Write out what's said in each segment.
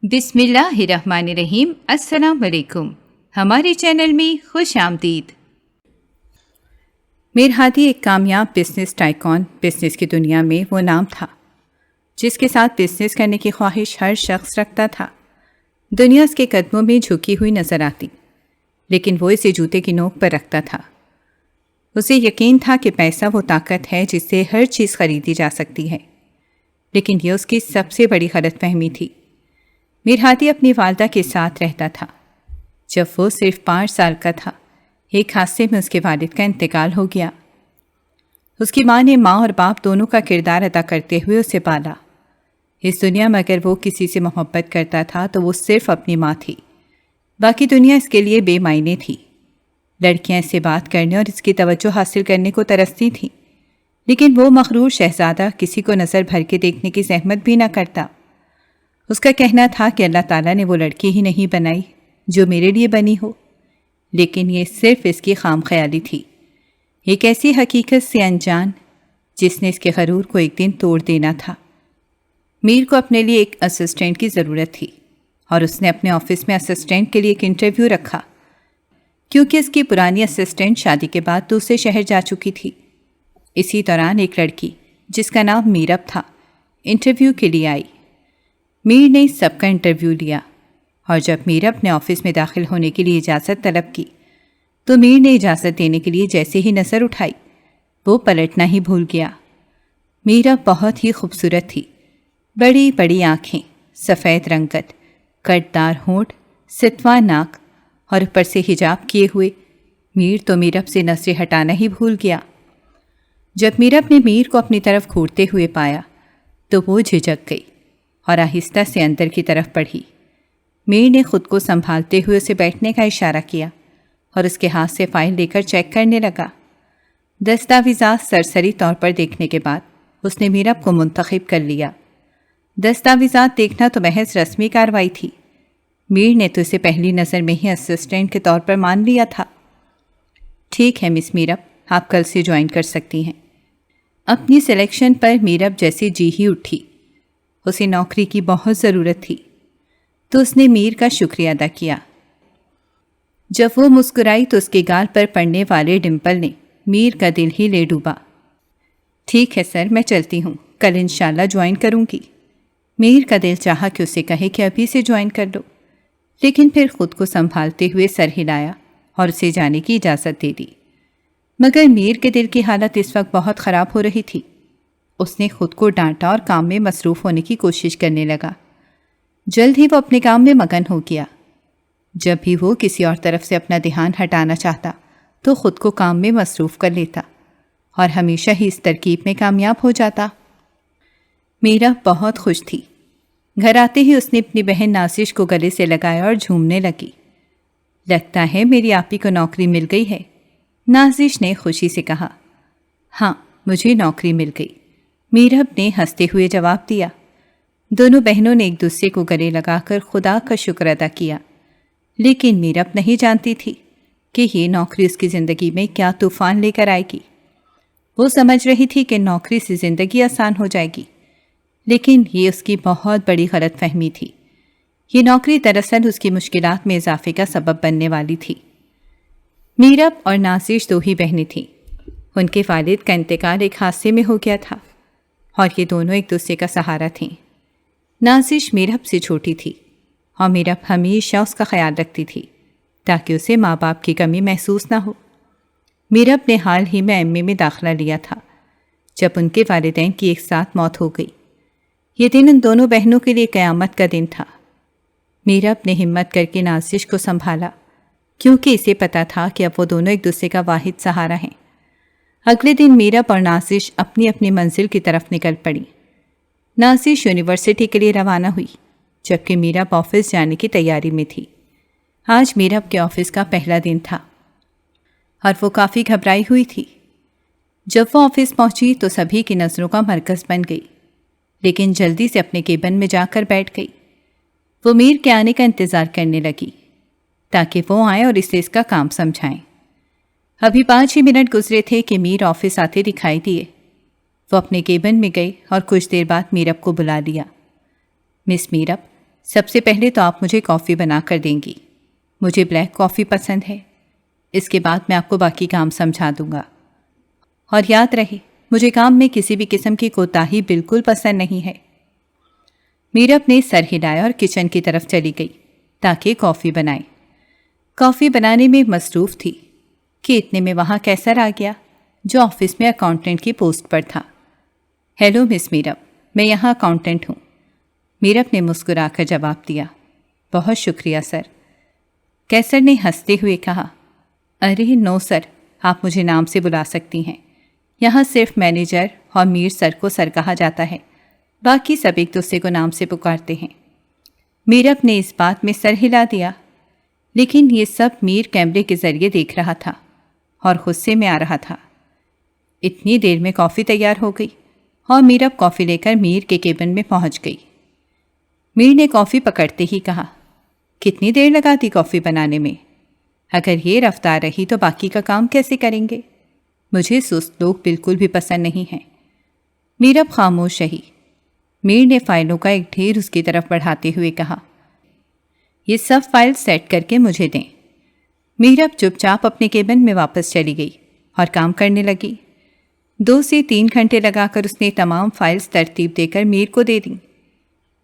بسم اللہ الرحمن الرحیم۔ السلام علیکم، ہمارے چینل میں خوش آمدید۔ میر ہادی ایک کامیاب بزنس ٹائکون، بزنس کی دنیا میں وہ نام تھا جس کے ساتھ بزنس کرنے کی خواہش ہر شخص رکھتا تھا۔ دنیا اس کے قدموں میں جھکی ہوئی نظر آتی، لیکن وہ اسے جوتے کی نوک پر رکھتا تھا۔ اسے یقین تھا کہ پیسہ وہ طاقت ہے جس سے ہر چیز خریدی جا سکتی ہے، لیکن یہ اس کی سب سے بڑی غلط فہمی تھی۔ میر ہادی اپنی والدہ کے ساتھ رہتا تھا۔ جب وہ صرف 5 سال کا تھا، ایک حادثے میں اس کے والد کا انتقال ہو گیا۔ اس کی ماں نے ماں اور باپ دونوں کا کردار ادا کرتے ہوئے اسے پالا۔ اس دنیا میں اگر وہ کسی سے محبت کرتا تھا تو وہ صرف اپنی ماں تھی، باقی دنیا اس کے لیے بے معنی تھی۔ لڑکیاں اس سے بات کرنے اور اس کی توجہ حاصل کرنے کو ترستی تھیں، لیکن وہ مغرور شہزادہ کسی کو نظر بھر کے دیکھنے کی زحمت بھی نہ کرتا۔ اس کا کہنا تھا کہ اللہ تعالیٰ نے وہ لڑکی ہی نہیں بنائی جو میرے لیے بنی ہو، لیکن یہ صرف اس کی خام خیالی تھی، ایک ایسی حقیقت سے انجان جس نے اس کے غرور کو ایک دن توڑ دینا تھا۔ میر کو اپنے لیے ایک اسسٹنٹ کی ضرورت تھی، اور اس نے اپنے آفس میں اسسٹنٹ کے لیے ایک انٹرویو رکھا، کیونکہ اس کی پرانی اسسٹنٹ شادی کے بعد دوسرے شہر جا چکی تھی۔ اسی دوران ایک لڑکی جس کا نام میرب تھا انٹرویو کے لیے آئی۔ میر نے سب کا انٹرویو لیا، اور جب میرب نے آفس میں داخل ہونے کے لیے اجازت طلب کی تو میر نے اجازت دینے کے لیے جیسے ہی نظر اٹھائی وہ پلٹنا ہی بھول گیا۔ میرب بہت ہی خوبصورت تھی، بڑی بڑی آنکھیں، سفید رنگت، کٹدار ہونٹ، ستواں ناک، اور اوپر سے حجاب کیے ہوئے۔ میر تو میرب سے نظریں ہٹانا ہی بھول گیا۔ جب میرب نے میر کو اپنی طرف گھورتے ہوئے پایا تو وہ جھجک گئی اور آہستہ سے اندر کی طرف بڑھی۔ میر نے خود کو سنبھالتے ہوئے اسے بیٹھنے کا اشارہ کیا اور اس کے ہاتھ سے فائل لے کر چیک کرنے لگا۔ دستاویزات سرسری طور پر دیکھنے کے بعد اس نے میرب کو منتخب کر لیا۔ دستاویزات دیکھنا تو محض رسمی کارروائی تھی، میر نے تو اسے پہلی نظر میں ہی اسسٹنٹ کے طور پر مان لیا تھا۔ ٹھیک ہے مس میرب، آپ کل سے جوائن کر سکتی ہیں۔ اپنی سلیکشن پر میرب جیسے جی ہی اٹھی، اسے نوکری کی بہت ضرورت تھی، تو اس نے میر کا شکریہ ادا کیا۔ جب وہ مسکرائی تو اس کے گال پر پڑنے والے ڈمپل نے میر کا دل ہی لے ڈوبا۔ ٹھیک ہے سر، میں چلتی ہوں، کل انشاءاللہ جوائن کروں گی۔ میر کا دل چاہا کہ اسے کہے کہ ابھی سے جوائن کر لو، لیکن پھر خود کو سنبھالتے ہوئے سر ہلایا اور اسے جانے کی اجازت دے دی۔ مگر میر کے دل کی حالت اس وقت بہت خراب ہو رہی تھی۔ اس نے خود کو ڈانٹا اور کام میں مصروف ہونے کی کوشش کرنے لگا۔ جلد ہی وہ اپنے کام میں مگن ہو گیا۔ جب بھی وہ کسی اور طرف سے اپنا دھیان ہٹانا چاہتا تو خود کو کام میں مصروف کر لیتا، اور ہمیشہ ہی اس ترکیب میں کامیاب ہو جاتا۔ میرا بہت خوش تھی۔ گھر آتے ہی اس نے اپنی بہن نازش کو گلے سے لگایا اور جھومنے لگی۔ لگتا ہے میری آپی کو نوکری مل گئی ہے، نازش نے خوشی سے کہا۔ ہاں، مجھے نوکری مل گئی، میرب نے ہنستے ہوئے جواب دیا۔ دونوں بہنوں نے ایک دوسرے کو گلے لگا کر خدا کا شکر ادا کیا، لیکن میرب نہیں جانتی تھی کہ یہ نوکری اس کی زندگی میں کیا طوفان لے کر آئے گی۔ وہ سمجھ رہی تھی کہ نوکری سے زندگی آسان ہو جائے گی، لیکن یہ اس کی بہت بڑی غلط فہمی تھی۔ یہ نوکری دراصل اس کی مشکلات میں اضافے کا سبب بننے والی تھی۔ میرب اور نازش 2 ہی بہنیں تھیں۔ ان کے والد کا انتقال ایک حادثے میں ہو گیا تھا، اور یہ دونوں ایک دوسرے کا سہارا تھیں۔ نازش میرب سے چھوٹی تھی، اور میرب ہمیشہ اس کا خیال رکھتی تھی تاکہ اسے ماں باپ کی کمی محسوس نہ ہو۔ میرب نے حال ہی میں ایم اے میں داخلہ لیا تھا جب ان کے والدین کی ایک ساتھ موت ہو گئی۔ یہ دن ان دونوں بہنوں کے لیے قیامت کا دن تھا۔ میرب نے ہمت کر کے نازش کو سنبھالا، کیونکہ اسے پتا تھا کہ اب وہ دونوں ایک دوسرے کا واحد سہارا ہیں۔ اگلے دن میرب اور نازش اپنی اپنی منزل کی طرف نکل پڑی۔ نازش یونیورسٹی کے لیے روانہ ہوئی، جبکہ میرب آفس جانے کی تیاری میں تھی۔ آج میرب کے آفس کا پہلا دن تھا، اور وہ کافی گھبرائی ہوئی تھی۔ جب وہ آفس پہنچی تو سبھی کی نظروں کا مرکز بن گئی، لیکن جلدی سے اپنے کیبن میں جا کر بیٹھ گئی۔ وہ میر کے آنے کا انتظار کرنے لگی تاکہ وہ آئیں اور اسے اس کا کام سمجھائیں۔ ابھی 5 ہی منٹ گزرے تھے کہ میر آفس آتے دکھائی دیے۔ وہ اپنے کیبن میں گئی اور کچھ دیر بعد میرب کو بلا لیا۔ مس میرب، سب سے پہلے تو آپ مجھے کافی بنا کر دیں گی. مجھے بلیک کافی پسند ہے. اس کے بعد میں آپ کو باقی کام سمجھا دوں گا. اور یاد رہے مجھے کام میں کسی بھی قسم کی کوتاہی بالکل پسند نہیں ہے. میرب نے سر ہلایا اور کچن کی طرف چلی گئی تاکہ کافی بنائے. کافی بنانے میں مصروف تھی کہ اتنے میں وہاں کیسر آ گیا جو آفس میں اکاؤنٹنٹ کی پوسٹ پر تھا. ہیلو مس میرب، میں یہاں اکاؤنٹنٹ ہوں. میرب نے مسکرا کر جواب دیا. بہت شکریہ سر. کیسر نے ہنستے ہوئے کہا. ارے نو سر، آپ مجھے نام سے بلا سکتی ہیں. یہاں صرف مینیجر اور میر سر کو سر کہا جاتا ہے، باقی سب ایک دوسرے کو نام سے پکارتے ہیں. میرب نے اس بات میں سر ہلا دیا، لیکن یہ سب میر کیمرے کے ذریعے دیکھ رہا تھا اور غصے میں آ رہا تھا. اتنی دیر میں کافی تیار ہو گئی اور میرب کافی لے کر میر کے کیبن میں پہنچ گئی. میر نے کافی پکڑتے ہی کہا. کتنی دیر لگاتی کافی بنانے میں؟ اگر یہ رفتار رہی تو باقی کا کام کیسے کریں گے؟ مجھے سست لوگ بالکل بھی پسند نہیں ہیں. میرب خاموش رہی. میر نے فائلوں کا ایک ڈھیر اس کی طرف بڑھاتے ہوئے کہا. یہ سب فائل سیٹ کر کے مجھے دیں. میرب چپ چاپ اپنے کیبن میں واپس چلی گئی اور کام کرنے لگی. 2 سے 3 گھنٹے لگا کر اس نے تمام فائلز ترتیب دے کر میر کو دے دیں.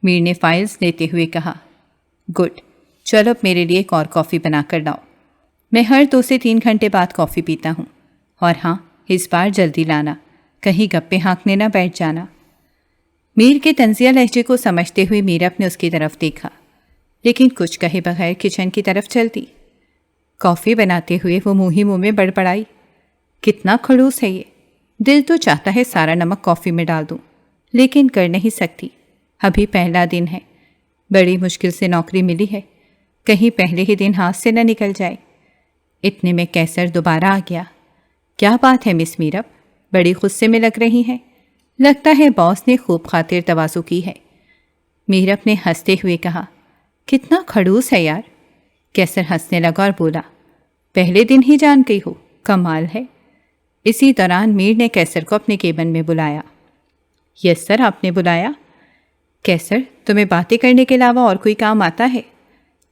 میر نے فائلز لیتے ہوئے کہا. گڈ، چلو اب میرے لیے ایک اور کافی بنا کر لاؤ. میں ہر 2 سے 3 گھنٹے بعد کافی پیتا ہوں. اور ہاں، اس بار جلدی لانا، کہیں گپے ہانکنے نہ بیٹھ جانا. میر کے طنزیہ لہجے کو سمجھتے ہوئے میرب نے اس کی طرف دیکھا، لیکن کچھ کہے بغیر کچن کی طرف چل دی. کافی بناتے ہوئے وہ منہ ہی منہ میں بڑبڑائی. کتنا خڑوس ہے یہ! دل تو چاہتا ہے سارا نمک کافی میں ڈال دوں، لیکن کر نہیں سکتی. ابھی پہلا دن ہے، بڑی مشکل سے نوکری ملی ہے، کہیں پہلے ہی دن ہاتھ سے نہ نکل جائے. اتنے میں کیسر دوبارہ آ گیا. کیا بات ہے مس میرب، بڑی غصے میں لگ رہی ہیں. لگتا ہے باس نے خوب خاطر تواضع کی ہے. میرب نے ہنستے ہوئے کہا. کتنا خڑوس ہے یار. کیسر ہنسنے لگا اور بولا. پہلے دن ہی جان گئی ہو، کمال ہے. اسی دوران میر نے کیسر کو اپنے کیبن میں بلایا. یس سر، آپ نے بلایا؟ کیسر، تمہیں باتیں کرنے کے علاوہ اور کوئی کام آتا ہے؟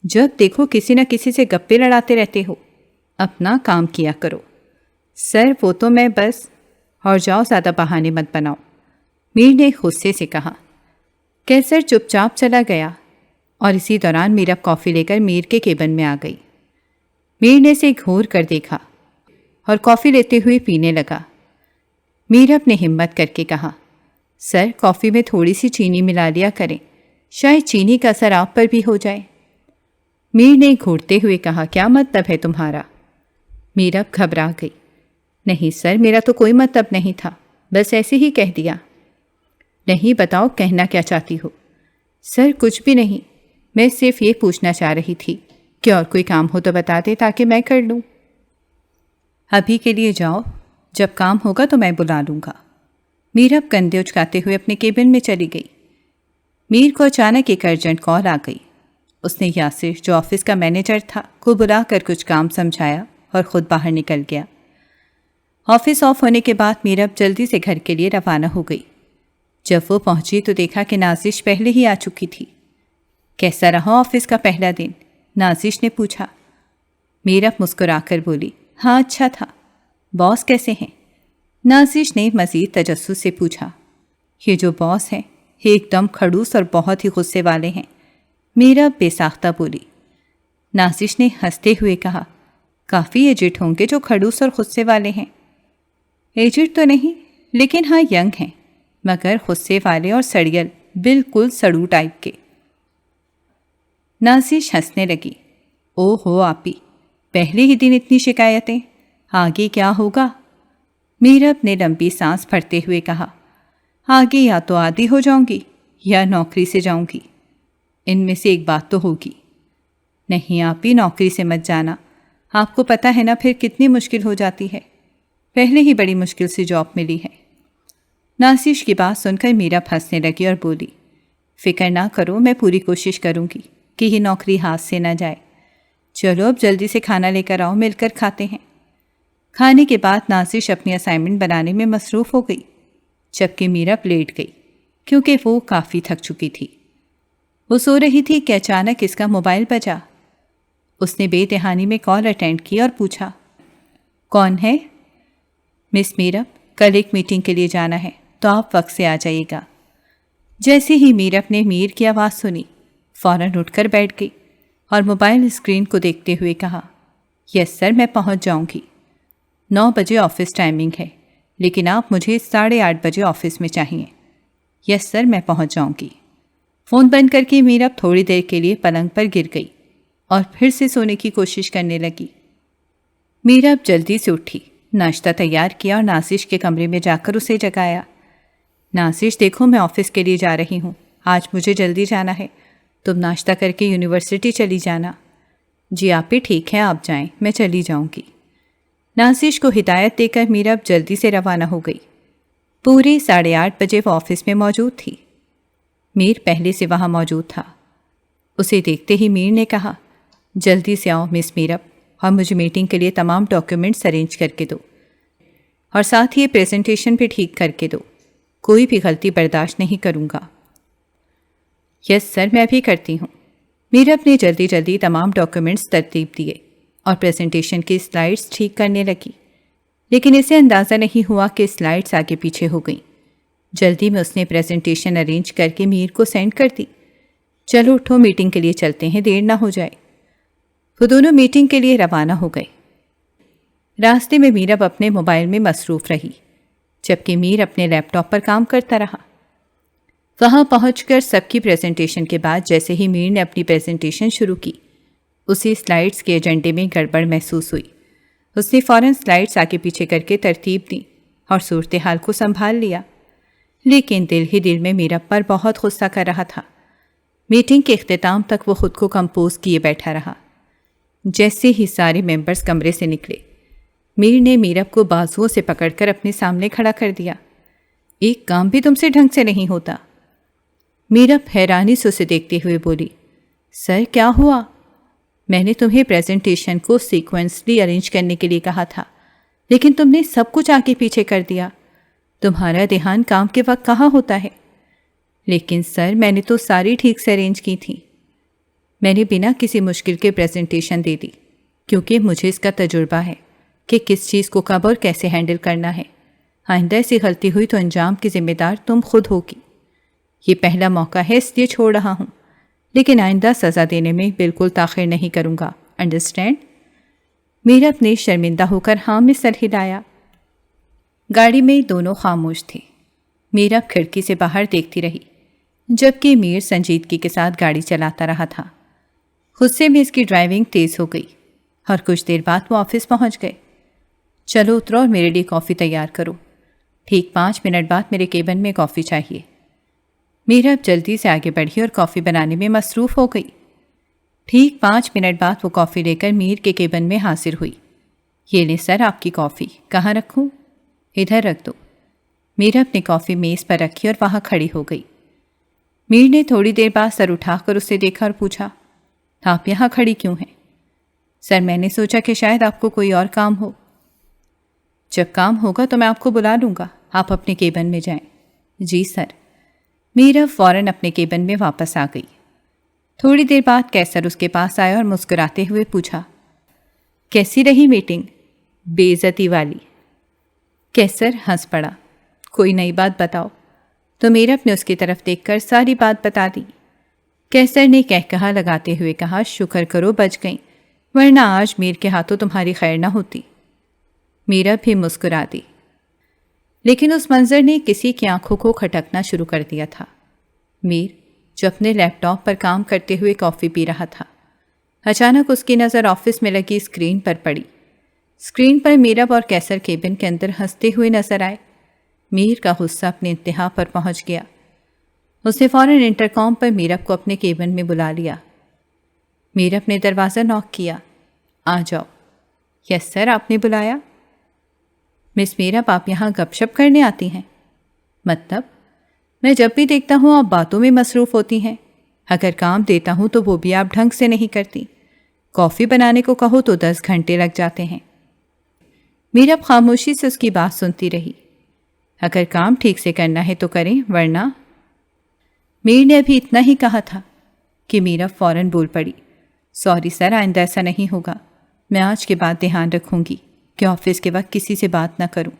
جب دیکھو کسی نہ کسی سے گپے لڑاتے رہتے ہو. اپنا کام کیا کرو. سر وہ تو میں بس. اور جاؤ، زیادہ بہانے مت بناؤ، میر نے غصے سے کہا. کیسر چپ چاپ چلا گیا اور اسی دوران میرب کافی لے کر میر کے کیبن میں آ گئی. میر نے اسے گھور کر دیکھا اور کافی لیتے ہوئے پینے لگا. میرب نے ہمت کر کے کہا. سر، کافی میں تھوڑی سی چینی ملا لیا کریں، شاید چینی کا اثر آپ پر بھی ہو جائے. میر نے گھورتے ہوئے کہا. کیا مطلب ہے تمہارا؟ میرب گھبرا گئی. نہیں سر، میرا تو کوئی مطلب نہیں تھا، بس ایسے ہی کہہ دیا. نہیں، بتاؤ کہنا کیا چاہتی ہو؟ سر کچھ بھی نہیں، میں صرف یہ پوچھنا چاہ رہی تھی کہ اور کوئی کام ہو تو بتا دے تاکہ میں کر لوں. ابھی کے لیے جاؤ، جب کام ہوگا تو میں بلا لوں گا. میرب کندھے اچکاتے ہوئے اپنے کیبن میں چلی گئی. میر کو اچانک ایک ارجنٹ کال آ گئی. اس نے یاسر جو آفس کا مینیجر تھا کو بلا کر کچھ کام سمجھایا اور خود باہر نکل گیا. آفس آف ہونے کے بعد میرب جلدی سے گھر کے لیے روانہ ہو گئی. جب وہ پہنچی تو دیکھا کہ نازش پہلے ہی آ چکی تھی. کیسا رہا آفس کا پہلا دن؟ نازش نے پوچھا. میرب مسکرا کر بولی. ہاں اچھا تھا. باس کیسے ہیں؟ نازش نے مزید تجسس سے پوچھا. یہ جو باس ہیں ایک دم خڑوس اور بہت ہی غصے والے ہیں. میرب بے ساختہ بولی. نازش نے ہنستے ہوئے کہا. کافی ایجٹ ہوں گے جو خڑوس اور غصے والے ہیں. ایجٹ تو نہیں، لیکن ہاں ینگ ہیں، مگر غصے والے اور سڑیل، بالکل سڑو ٹائپ کے. نازش ہنسنے لگی. او ہو آپی، پہلے ہی دن اتنی شکایتیں، آگے کیا ہوگا؟ میرب نے لمبی سانس بھرتے ہوئے کہا. آگے یا تو عادی ہو جاؤں گی یا نوکری سے جاؤں گی، ان میں سے ایک بات تو ہوگی. نہیں آپی، نوکری سے مت جانا، آپ کو پتہ ہے نا پھر کتنی مشکل ہو جاتی ہے. پہلے ہی بڑی مشکل سے جاب ملی ہے. نازش کی بات سن کر میرب ہنسنے لگی اور بولی. فکر نہ کرو، میں پوری کوشش کروں گی کہ یہ نوکری ہاتھ سے نہ جائے. چلو اب جلدی سے کھانا لے کر آؤ، مل کر کھاتے ہیں. کھانے کے بعد نازش اپنی اسائنمنٹ بنانے میں مصروف ہو گئی، جبکہ میرب لیٹ گئی کیونکہ وہ کافی تھک چکی تھی. وہ سو رہی تھی کہ اچانک اس کا موبائل بجا۔ اس نے بے دہانی میں کال اٹینڈ کی اور پوچھا، کون ہے؟ مس میرب، کل ایک میٹنگ کے لیے جانا ہے تو آپ وقت سے آ جائیے گا۔ جیسے ہی میرب نے میر کی آواز سنی، فوراً اٹھ کر بیٹھ گئی اور موبائل اسکرین کو دیکھتے ہوئے کہا، یس سر، میں پہنچ جاؤں گی۔ 9 بجے آفس ٹائمنگ ہے، لیکن آپ مجھے 8:30 بجے آفس میں چاہیے۔ یس سر، میں پہنچ جاؤں گی۔ فون بند کر کے میرب تھوڑی دیر کے لیے پلنگ پر گر گئی اور پھر سے سونے کی کوشش کرنے لگی۔ میرب جلدی سے اٹھی، ناشتہ تیار کیا اور نازش کے کمرے میں جا کر اسے جگایا۔ نازش، دیکھو میں آفس کے لیے جا رہی ہوں، آج مجھے جلدی جانا ہے، تم ناشتہ کر کے یونیورسٹی چلی جانا۔ جی آپی، ٹھیک ہے، آپ جائیں، میں چلی جاؤں گی۔ نازش کو ہدایت دے کر میرب جلدی سے روانہ ہو گئی۔ پورے 8:30 بجے وہ آفس میں موجود تھی۔ میر پہلے سے وہاں موجود تھا۔ اسے دیکھتے ہی میر نے کہا، جلدی سے آؤ مس میرب اور مجھے میٹنگ کے لیے تمام ڈاکیومنٹس ارینج کر کے دو، اور ساتھ ہی یہ پریزنٹیشن بھی ٹھیک کر کے دو، کوئی بھی غلطی برداشت نہیں کروں گا۔ یس سر، میں بھی کرتی ہوں۔ میرب نے جلدی جلدی تمام ڈاکیومنٹس ترتیب دیے اور پریزنٹیشن کی سلائیڈز ٹھیک کرنے لگی، لیکن اسے اندازہ نہیں ہوا کہ سلائیڈز آگے پیچھے ہو گئیں۔ جلدی میں اس نے پریزنٹیشن ارینج کر کے میر کو سینڈ کر دی۔ چلو اٹھو، میٹنگ کے لیے چلتے ہیں، دیر نہ ہو جائے۔ وہ دونوں میٹنگ کے لیے روانہ ہو گئے۔ راستے میں میرب اپنے موبائل میں مصروف رہی، جبکہ میر اپنے لیپ ٹاپ پر کام کرتا رہا۔ وہاں پہنچ کر سب کی پریزنٹیشن کے بعد جیسے ہی میر نے اپنی پریزنٹیشن شروع کی، اسی سلائیڈز کے ایجنڈے میں گڑبڑ محسوس ہوئی۔ اس نے فوراً سلائیڈز آگے پیچھے کر کے ترتیب دی اور صورتحال کو سنبھال لیا، لیکن دل ہی دل میں میرب پر بہت غصہ کر رہا تھا۔ میٹنگ کے اختتام تک وہ خود کو کمپوز کیے بیٹھا رہا۔ جیسے ہی سارے ممبرز کمرے سے نکلے، میر نے میرب کو بازوؤں سے پکڑ کر اپنے سامنے کھڑا کر دیا۔ ایک کام بھی تم سے ڈھنگ سے نہیں ہوتا۔ میرب حیرانی سے اسے دیکھتے ہوئے بولی، سر کیا ہوا؟ میں نے تمہیں پریزنٹیشن کو سیکوینسلی ارینج کرنے کے لیے کہا تھا، لیکن تم نے سب کچھ آگے پیچھے کر دیا۔ تمہارا دھیان کام کے وقت کہاں ہوتا ہے؟ لیکن سر، میں نے تو ساری ٹھیک سے ارینج کی تھی۔ میں نے بنا کسی مشکل کے پریزنٹیشن دے دی، کیونکہ مجھے اس کا تجربہ ہے کہ کس چیز کو کب اور کیسے ہینڈل کرنا ہے۔ آئندہ ایسی غلطی ہوئی تو انجام کی ذمہ دار تم خود ہوگی۔ یہ پہلا موقع ہے، اس لیے چھوڑ رہا ہوں، لیکن آئندہ سزا دینے میں بالکل تاخیر نہیں کروں گا، انڈرسٹینڈ؟ میرب نے شرمندہ ہو کر ہاں میں سر ہلایا۔ گاڑی میں دونوں خاموش تھے۔ میرب کھڑکی سے باہر دیکھتی رہی، جبکہ میر سنجیدگی کے ساتھ گاڑی چلاتا رہا تھا۔ غصے میں اس کی ڈرائیونگ تیز ہو گئی اور کچھ دیر بعد وہ آفس پہنچ گئے۔ چلو اترو اور میرے لیے کافی تیار کرو، ٹھیک 5 منٹ بعد میرے کیبن میں کافی چاہیے۔ میرب جلدی سے آگے بڑھی اور کافی بنانے میں مصروف ہو گئی۔ ٹھیک 5 منٹ بعد وہ کافی لے کر میر کے کیبن میں حاضر ہوئی۔ یہ لیں سر آپ کی کافی، کہاں رکھوں؟ ادھر رکھ دو۔ میرب نے کافی میز پر رکھی اور وہاں کھڑی ہو گئی۔ میر نے تھوڑی دیر بعد سر اٹھا کر اسے دیکھا اور پوچھا، آپ یہاں کھڑی کیوں ہیں؟ سر میں نے سوچا کہ شاید آپ کو کوئی اور کام ہو۔ جب کام ہوگا تو میں آپ کو بلا لوں گا، آپ اپنے کیبن میں جائیں۔ جی سر۔ میرب فوراً اپنے کیبن میں واپس آ گئی۔ تھوڑی دیر بعد کیسر اس کے پاس آیا اور مسکراتے ہوئے پوچھا، کیسی رہی میٹنگ؟ بے عزتی والی۔ کیسر ہنس پڑا، کوئی نئی بات بتاؤ۔ تو میرب نے اس کی طرف دیکھ کر ساری بات بتا دی۔ کیسر نے کہا لگاتے ہوئے کہا، شکر کرو بچ گئیں، ورنہ آج میر کے ہاتھوں تمہاری خیر نہ ہوتی۔ میرب بھی مسکرا دی، لیکن اس منظر نے کسی کی آنکھوں کو کھٹکنا شروع کر دیا تھا۔ میر جو اپنے لیپ ٹاپ پر کام کرتے ہوئے کافی پی رہا تھا، اچانک اس کی نظر آفس میں لگی اسکرین پر پڑی۔ اسکرین پر میرب اور کیسر کیبن کے اندر ہنستے ہوئے نظر آئے۔ میر کا غصہ اپنے انتہا پر پہنچ گیا۔ اس نے فوراً انٹرکام پر میرب کو اپنے کیبن میں بلا لیا۔ میرب نے دروازہ نوک کیا، آ جاؤ۔ یس سر، آپ نے بلایا؟ مس میرب، آپ یہاں گپ شپ کرنے آتی ہیں؟ مطلب؟ میں جب بھی دیکھتا ہوں آپ باتوں میں مصروف ہوتی ہیں، اگر کام دیتا ہوں تو وہ بھی آپ ڈھنگ سے نہیں کرتی۔ کافی بنانے کو کہو تو 10 گھنٹے لگ جاتے ہیں۔ میرب خاموشی سے اس کی بات سنتی رہی۔ اگر کام ٹھیک سے کرنا ہے تو کریں، ورنہ؟ میر نے ابھی اتنا ہی کہا تھا کہ میرا فوراً بول پڑی، سوری سر، آئندہ ایسا نہیں ہوگا، میں آج کے بعد دھیان رکھوں گی کہ آفس کے وقت کسی سے بات نہ کروں۔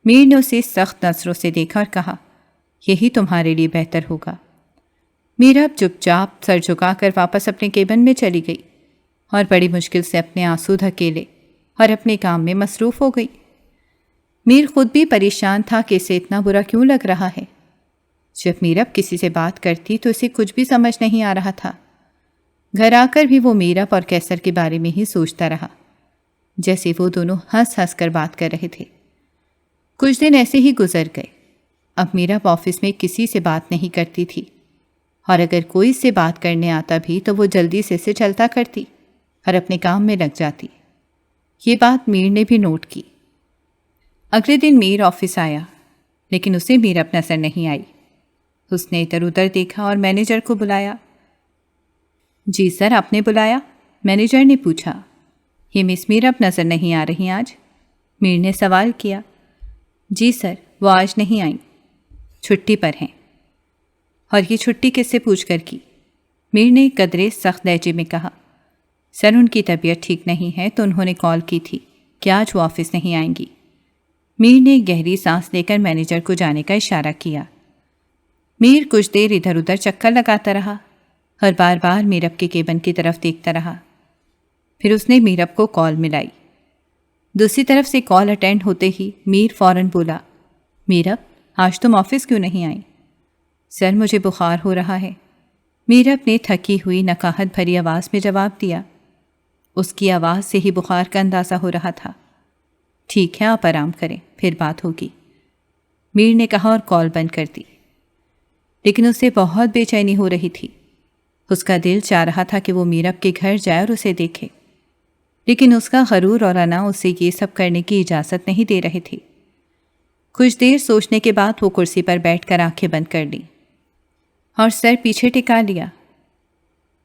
میر نے اسے سخت نظروں سے دیکھا اور کہا، یہی تمہارے لیے بہتر ہوگا۔ میرا چپ چاپ سر جھکا کر واپس اپنے کیبن میں چلی گئی اور بڑی مشکل سے اپنے آنسو دھکیلے اور اپنے کام میں مصروف ہو گئی۔ میر خود بھی پریشان تھا کہ اسے اتنا برا کیوں لگ رہا ہے۔ جب میرب کسی سے بات کرتی تو اسے کچھ بھی سمجھ نہیں آ رہا تھا۔ گھر آ کر بھی وہ میرب اور کیسر کے بارے میں ہی سوچتا رہا، جیسے وہ دونوں ہنس ہنس کر بات کر رہے تھے۔ کچھ دن ایسے ہی گزر گئے۔ اب میرب آفس میں کسی سے بات نہیں کرتی تھی، اور اگر کوئی سے بات کرنے آتا بھی تو وہ جلدی سے اسے چلتا کرتی اور اپنے کام میں لگ جاتی۔ یہ بات میر نے بھی نوٹ کی۔ اگلے دن میر آفس آیا، لیکن اسے میرب نظر نہیں آئی۔ اس نے ادھر ادھر دیکھا اور مینیجر کو بلایا۔ جی سر، آپ نے بلایا؟ مینیجر نے پوچھا۔ یہ مس میرب نظر نہیں آ رہی آج؟ میر نے سوال کیا۔ جی سر، وہ آج نہیں آئیں، چھٹی پر ہیں۔ اور یہ چھٹی کس سے پوچھ کر کی؟ میر نے قدرے سخت لہجے میں کہا، سر ان کی طبیعت ٹھیک نہیں ہے تو انہوں نے کال کی تھی کہ آج وہ آفس نہیں آئیں گی۔ میر نے گہری سانس لے کر مینیجر کو جانے کا اشارہ کیا۔ میر کچھ دیر ادھر ادھر چکر لگاتا رہا اور بار بار میرب کے کیبن کی طرف دیکھتا رہا۔ پھر اس نے میرب کو کال ملائی۔ دوسری طرف سے کال اٹینڈ ہوتے ہی میر فوراً بولا، میرب آج تم آفس کیوں نہیں آئیں؟ سر مجھے بخار ہو رہا ہے، میرب نے تھکی ہوئی نکاہت بھری آواز میں جواب دیا۔ اس کی آواز سے ہی بخار کا اندازہ ہو رہا تھا۔ ٹھیک ہے، آپ آرام کریں، پھر بات ہوگی، میر نے کہا اور کال بند کر دی۔ لیکن اسے بہت بے چینی ہو رہی تھی۔ اس کا دل چاہ رہا تھا کہ وہ میرب کے گھر جائے اور اسے دیکھے، لیکن اس کا غرور اور انا اسے یہ سب کرنے کی اجازت نہیں دے رہے تھے۔ کچھ دیر سوچنے کے بعد وہ کرسی پر بیٹھ کر آنکھیں بند کر لیں اور سر پیچھے ٹکا لیا۔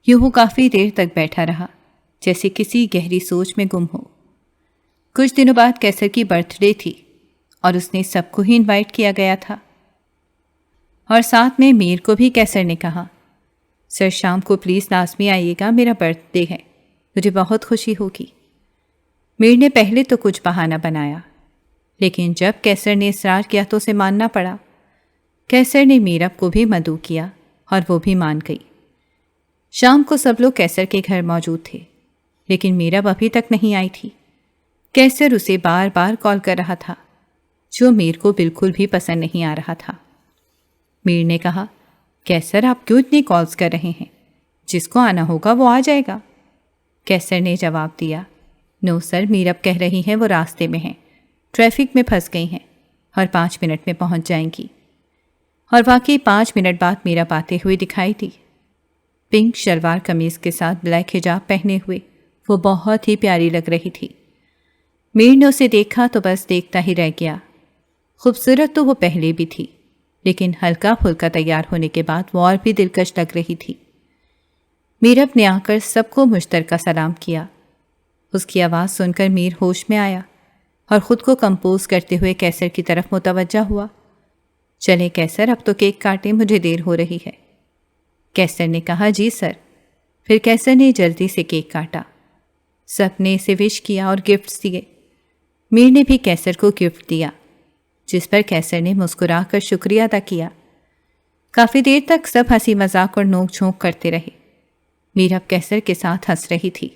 یوں وہ کافی دیر تک بیٹھا رہا، جیسے کسی گہری سوچ میں گم ہو۔ کچھ دنوں بعد کیسر کی برتھ ڈے تھی اور اس نے سب کو ہی انوائٹ کیا گیا تھا، اور ساتھ میں میر کو بھی کیسر نے کہا، سر شام کو پلیز لازمی آئیے گا، میرا برتھ ڈے ہے، مجھے بہت خوشی ہوگی۔ میر نے پہلے تو کچھ بہانہ بنایا، لیکن جب کیسر نے اصرار کیا تو اسے ماننا پڑا۔ کیسر نے میرب کو بھی مدعو کیا اور وہ بھی مان گئی۔ شام کو سب لوگ کیسر کے گھر موجود تھے، لیکن میرب ابھی تک نہیں آئی تھی۔ کیسر اسے بار بار کال کر رہا تھا، جو میر کو بالکل بھی پسند نہیں آ رہا تھا۔ میر نے کہا، کیسر آپ کیوں اتنی کالز کر رہے ہیں؟ جس کو آنا ہوگا وہ آ جائے گا۔ کیسر نے جواب دیا، نو سر، میرب کہہ رہی ہیں وہ راستے میں ہیں، ٹریفک میں پھنس گئی ہیں اور 5 منٹ میں پہنچ جائیں گی۔ اور واقعی 5 منٹ بعد میرب آتے ہوئے دکھائی دی۔ پنک شلوار قمیض کے ساتھ بلیک حجاب پہنے ہوئے وہ بہت ہی پیاری لگ رہی تھی۔ میر نے اسے دیکھا تو بس دیکھتا ہی رہ گیا۔ خوبصورت تو وہ پہلے بھی تھی، لیکن ہلکا پھلکا تیار ہونے کے بعد وہ اور بھی دلکش لگ رہی تھی۔ میرب نے آ کر سب کو مشترکہ سلام کیا۔ اس کی آواز سن کر میر ہوش میں آیا اور خود کو کمپوز کرتے ہوئے کیسر کی طرف متوجہ ہوا۔ چلے کیسر، اب تو کیک کاٹیں، مجھے دیر ہو رہی ہے۔ کیسر نے کہا، جی سر۔ پھر کیسر نے جلدی سے کیک کاٹا۔ سب نے اسے وش کیا اور گفٹس دیے۔ میر نے بھی کیسر کو گفٹ دیا، جس پر کیسر نے مسکرا کر شکریہ ادا کیا۔ کافی دیر تک سب ہنسی مذاق اور نوک جھونک کرتے رہے۔ میرب کیسر کے ساتھ ہنس رہی تھی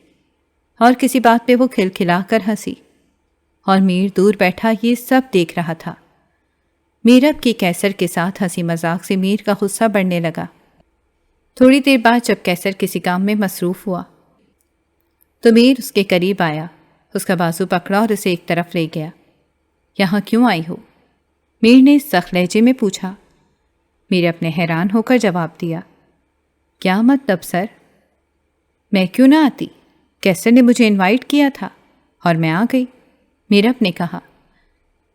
اور کسی بات پہ وہ کھلکھلا کر ہنسی، اور میر دور بیٹھا یہ سب دیکھ رہا تھا۔ میرب کی کیسر کے ساتھ ہنسی مذاق سے میر کا غصہ بڑھنے لگا۔ تھوڑی دیر بعد جب کیسر کسی کام میں مصروف ہوا تو میر اس کے قریب آیا، اس کا بازو پکڑا اور اسے ایک طرف لے گیا۔ یہاں کیوں آئی ہو؟ میر نے سخت لہجے میں پوچھا۔ میرب نے حیران ہو کر جواب دیا، کیا مطلب سر؟ میں کیوں نہ آتی؟ کیسر نے مجھے انوائٹ کیا تھا اور میں آ گئی، میرب نے کہا۔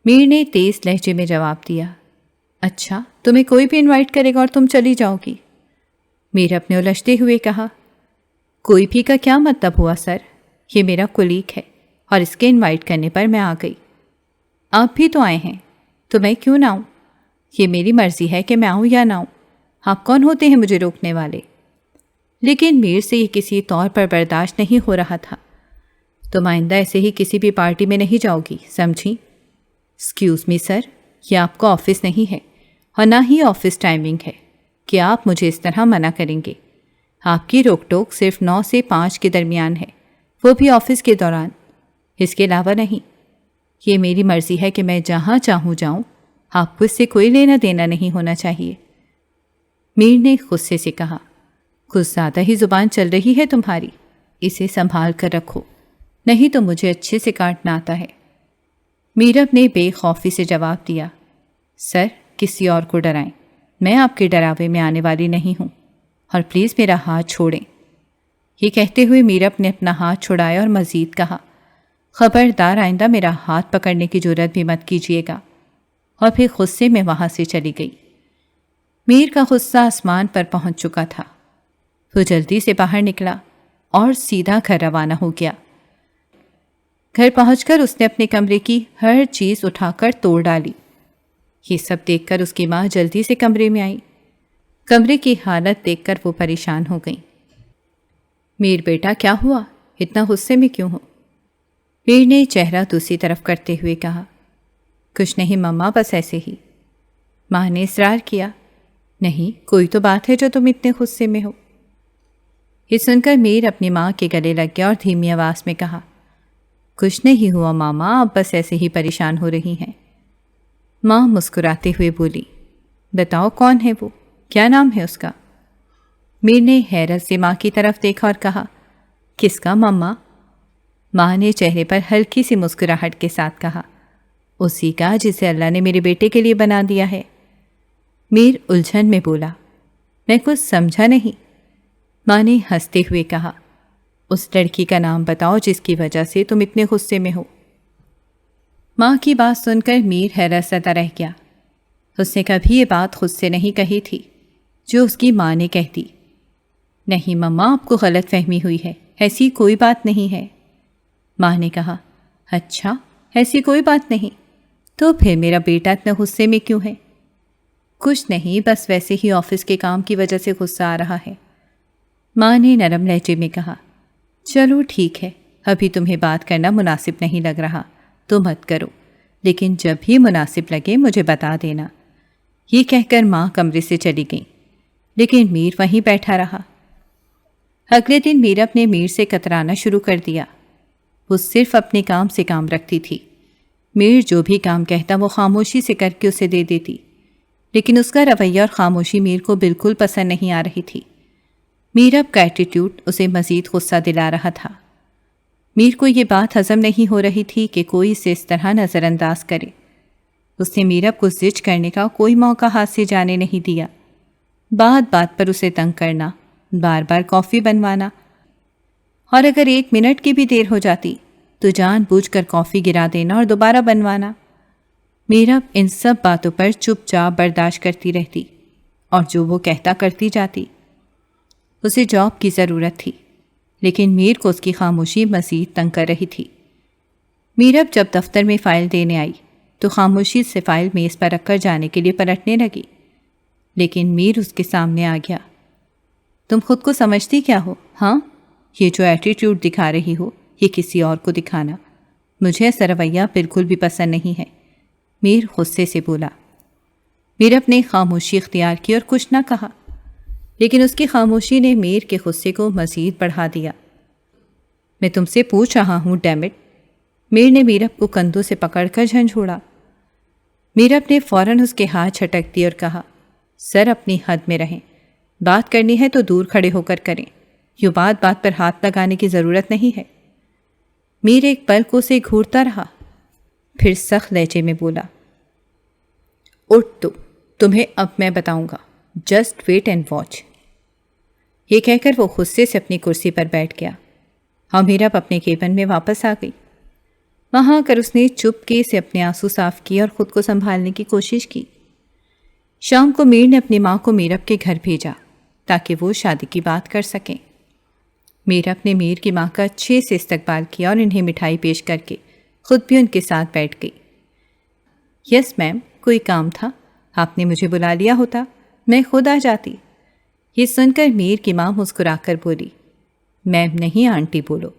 میر نے تیز لہجے میں جواب دیا، اچھا، تمہیں کوئی بھی انوائٹ کرے گا اور تم چلی جاؤ گی؟ میرب نے الجھتے ہوئے کہا، کوئی بھی کا کیا مطلب ہوا سر؟ یہ میرا کولیگ ہے اور اس کے انوائٹ کرنے پر میں آ گئی۔ آپ بھی تو آئے ہیں تو میں کیوں نہ آؤں؟ یہ میری مرضی ہے کہ میں آؤں یا نہ آؤں، آپ کون ہوتے ہیں مجھے روکنے والے؟ لیکن میر سے یہ کسی طور پر برداشت نہیں ہو رہا تھا۔ تم آئندہ ایسے ہی کسی بھی پارٹی میں نہیں جاؤ گی، سمجھی؟ ایکسکیوز می سر، یہ آپ کا آفس نہیں ہے اور نہ ہی آفس ٹائمنگ ہے کہ آپ مجھے اس طرح منع کریں گے۔ آپ کی روک ٹوک صرف 9 سے 5 کے درمیان ہے، وہ بھی آفس کے دوران، اس کے علاوہ نہیں۔ یہ میری مرضی ہے کہ میں جہاں چاہوں جاؤں، آپ کو اس سے کوئی لینا دینا نہیں ہونا چاہیے۔ میر نے غصے سے کہا، کچھ زیادہ ہی زبان چل رہی ہے تمہاری، اسے سنبھال کر رکھو، نہیں تو مجھے اچھے سے کاٹنا آتا ہے۔ میرب نے بے خوفی سے جواب دیا، سر کسی اور کو ڈرائیں، میں آپ کے ڈراوے میں آنے والی نہیں ہوں، اور پلیز میرا ہاتھ چھوڑیں۔ یہ کہتے ہوئے میرب نے اپنا ہاتھ چھڑایا اور مزید کہا، خبردار آئندہ میرا ہاتھ پکڑنے کی جرات بھی مت کیجیے گا، اور پھر غصے میں وہاں سے چلی گئی۔ میر کا غصہ آسمان پر پہنچ چکا تھا۔ وہ جلدی سے باہر نکلا اور سیدھا گھر روانہ ہو گیا۔ گھر پہنچ کر اس نے اپنے کمرے کی ہر چیز اٹھا کر توڑ ڈالی۔ یہ سب دیکھ کر اس کی ماں جلدی سے کمرے میں آئی۔ کمرے کی حالت دیکھ کر وہ پریشان ہو گئی۔ میر بیٹا کیا ہوا؟ اتنا غصے میں کیوں ہو؟ میر نے چہرہ دوسری طرف کرتے ہوئے کہا، کچھ نہیں مما، بس ایسے ہی۔ ماں نے اصرار کیا، نہیں کوئی تو بات ہے جو تم اتنے غصے میں ہو۔ یہ سن کر میر اپنی ماں کے گلے لگ گیا اور دھیمی آواز میں کہا، کچھ نہیں ہوا ماما، آپ بس ایسے ہی پریشان ہو رہی ہیں۔ ماں مسکراتے ہوئے بولی، بتاؤ کون ہے وہ، کیا نام ہے اس کا؟ میر نے حیرت سے ماں کی طرف دیکھا اور کہا، کس کا مما؟ ماں نے چہرے پر ہلکی سی مسکراہٹ کے ساتھ کہا، اسی کا جسے اللہ نے میرے بیٹے کے لیے بنا دیا ہے۔ میر الجھن میں بولا، میں کچھ سمجھا نہیں۔ ماں نے ہنستے ہوئے کہا، اس لڑکی کا نام بتاؤ جس کی وجہ سے تم اتنے غصے میں ہو۔ ماں کی بات سن کر میر حیرت زدہ رہ گیا۔ اس نے کبھی یہ بات خود سے نہیں کہی تھی جو اس کی ماں نے کہہ دی۔ نہیں مما، آپ کو غلط فہمی ہوئی ہے، ایسی کوئی بات نہیں ہے۔ ماں نے کہا، اچھا ایسی کوئی بات نہیں، تو پھر میرا بیٹا اتنا غصے میں کیوں ہے؟ کچھ نہیں، بس ویسے ہی آفس کے کام کی وجہ سے غصہ آ رہا ہے۔ ماں نے نرم لہجے میں کہا، چلو ٹھیک ہے، ابھی تمہیں بات کرنا مناسب نہیں لگ رہا تو مت کرو، لیکن جب بھی مناسب لگے مجھے بتا دینا۔ یہ کہہ کر ماں کمرے سے چلی گئی، لیکن میر وہیں بیٹھا رہا۔ اگلے دن میرب نے میر سے کترانا شروع کر دیا۔ وہ صرف اپنے کام سے کام رکھتی تھی۔ میر جو بھی کام کہتا وہ خاموشی سے کر کے اسے دے دیتی، لیکن اس کا رویہ اور خاموشی میر کو بالکل پسند نہیں آ رہی تھی۔ میرب کا ایٹیٹیوڈ اسے مزید غصہ دلا رہا تھا۔ میر کو یہ بات ہضم نہیں ہو رہی تھی کہ کوئی اسے اس طرح نظر انداز کرے۔ اس نے میرب کو زج کرنے کا کوئی موقع ہاتھ سے جانے نہیں دیا۔ بات بات پر اسے تنگ کرنا، بار بار کافی بنوانا، اور اگر 1 منٹ کی بھی دیر ہو جاتی تو جان بوجھ کر کافی گرا دینا اور دوبارہ بنوانا۔ میرب ان سب باتوں پر چپ چاپ برداشت کرتی رہتی اور جو وہ کہتا کرتی جاتی۔ اسے جاب کی ضرورت تھی، لیکن میر کو اس کی خاموشی مزید تنگ کر رہی تھی۔ میرب جب دفتر میں فائل دینے آئی تو خاموشی سے فائل میز پر رکھ کر جانے کے لیے پلٹنے لگی، لیکن میر اس کے سامنے آ گیا۔ تم خود کو سمجھتی کیا ہو؟ ہاں، یہ جو ایٹیٹیوڈ دکھا رہی ہو یہ کسی اور کو دکھانا، مجھے ایسا رویہ بالکل بھی پسند نہیں ہے۔ میر غصے سے بولا۔ میرب نے خاموشی اختیار کی اور کچھ نہ کہا، لیکن اس کی خاموشی نے میر کے غصے کو مزید بڑھا دیا۔ میں تم سے پوچھ رہا ہوں ڈیم اٹ۔ میر نے میرب کو کندھوں سے پکڑ کر جھنجھوڑا۔ میرب نے فوراً اس کے ہاتھ جھٹک دی اور کہا، سر اپنی حد میں رہیں، بات کرنی ہے تو دور کھڑے ہو کر کریں، یوں بات بات پر ہاتھ لگانے کی ضرورت نہیں ہے۔ میر ایک پل کو اسے گھورتا رہا، پھر سخت لہجے میں بولا، اٹھ تو، تمہیں اب میں بتاؤں گا، جسٹ ویٹ اینڈ واچ۔ یہ کہہ کر وہ غصے سے اپنی کرسی پر بیٹھ گیا اور میرب اپنے کیبن میں واپس آ گئی۔ وہاں کر اس نے چپکے سے اپنے آنسو صاف کیے اور خود کو سنبھالنے کی کوشش کی۔ شام کو میر نے اپنی ماں کو میرب کے گھر بھیجا تاکہ وہ شادی کی بات کر سکیں۔ میرب نے میر کی ماں کا اچھے سے استقبال کیا اور انہیں مٹھائی پیش کر کے خود بھی ان کے ساتھ بیٹھ گئی۔ یس میم، کوئی کام تھا؟ آپ نے مجھے بلا لیا ہوتا، میں خود آ جاتی۔ یہ سن کر میر کی ماں مسکرا کر بولی، میم نہیں آنٹی بولو،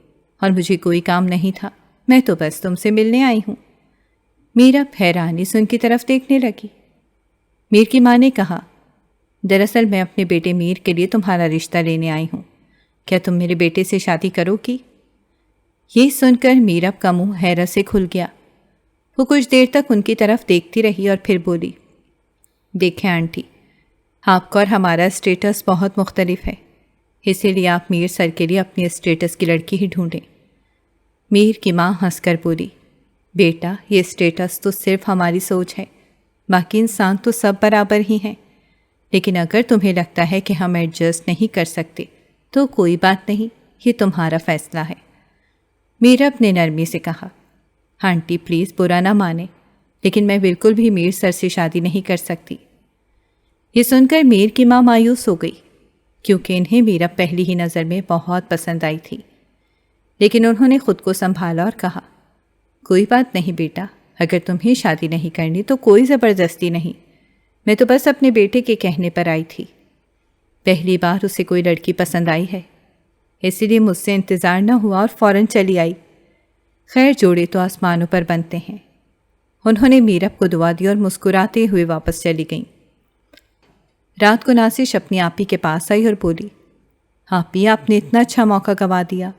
اور مجھے کوئی کام نہیں تھا، میں تو بس تم سے ملنے آئی ہوں۔ میرب حیرانی سے ان کی طرف دیکھنے لگی۔ میر کی ماں نے کہا، دراصل میں اپنے بیٹے میر کے لیے تمہارا رشتہ لینے آئی ہوں، کیا تم میرے بیٹے سے شادی کرو گی؟ یہ سن کر میرب کا منہ حیرت سے کھل گیا۔ وہ کچھ دیر تک ان کی طرف دیکھتی رہی اور پھر بولی، دیکھیں آنٹی، آپ کا اور ہمارا اسٹیٹس بہت مختلف ہے، اسی لیے آپ میر سر کے لیے اپنی اسٹیٹس کی لڑکی ہی ڈھونڈیں۔ میر کی ماں ہنس کر بولی، بیٹا یہ اسٹیٹس تو صرف ہماری سوچ ہے، باقی انسان تو سب برابر ہی ہیں، لیکن اگر تمہیں لگتا ہے کہ ہم ایڈجسٹ نہیں کر سکتے تو کوئی بات نہیں، یہ تمہارا فیصلہ ہے۔ میرب نے نرمی سے کہا، آنٹی پلیز برا نہ مانیں، لیکن میں بالکل بھی میر سر سے شادی نہیں کر سکتی۔ یہ سن کر میر کی ماں مایوس ہو گئی، کیونکہ انہیں میرب پہلی ہی نظر میں بہت پسند آئی تھی، لیکن انہوں نے خود کو سنبھالا اور کہا، کوئی بات نہیں بیٹا، اگر تمہیں شادی نہیں کرنی تو کوئی زبردستی نہیں، میں تو بس اپنے بیٹے کے کہنے پر آئی تھی۔ پہلی بار اسے کوئی لڑکی پسند آئی ہے، اسی لیے مجھ سے انتظار نہ ہوا اور فوراً چلی آئی۔ خیر جوڑے تو آسمانوں پر بنتے ہیں۔ انہوں نے میرب کو دعا دی اور مسکراتے ہوئے واپس چلی گئیں۔ رات کو ناسش اپنی آپی کے پاس آئی اور بولی، آپی آپ نے اتنا اچھا موقع گوا دیا،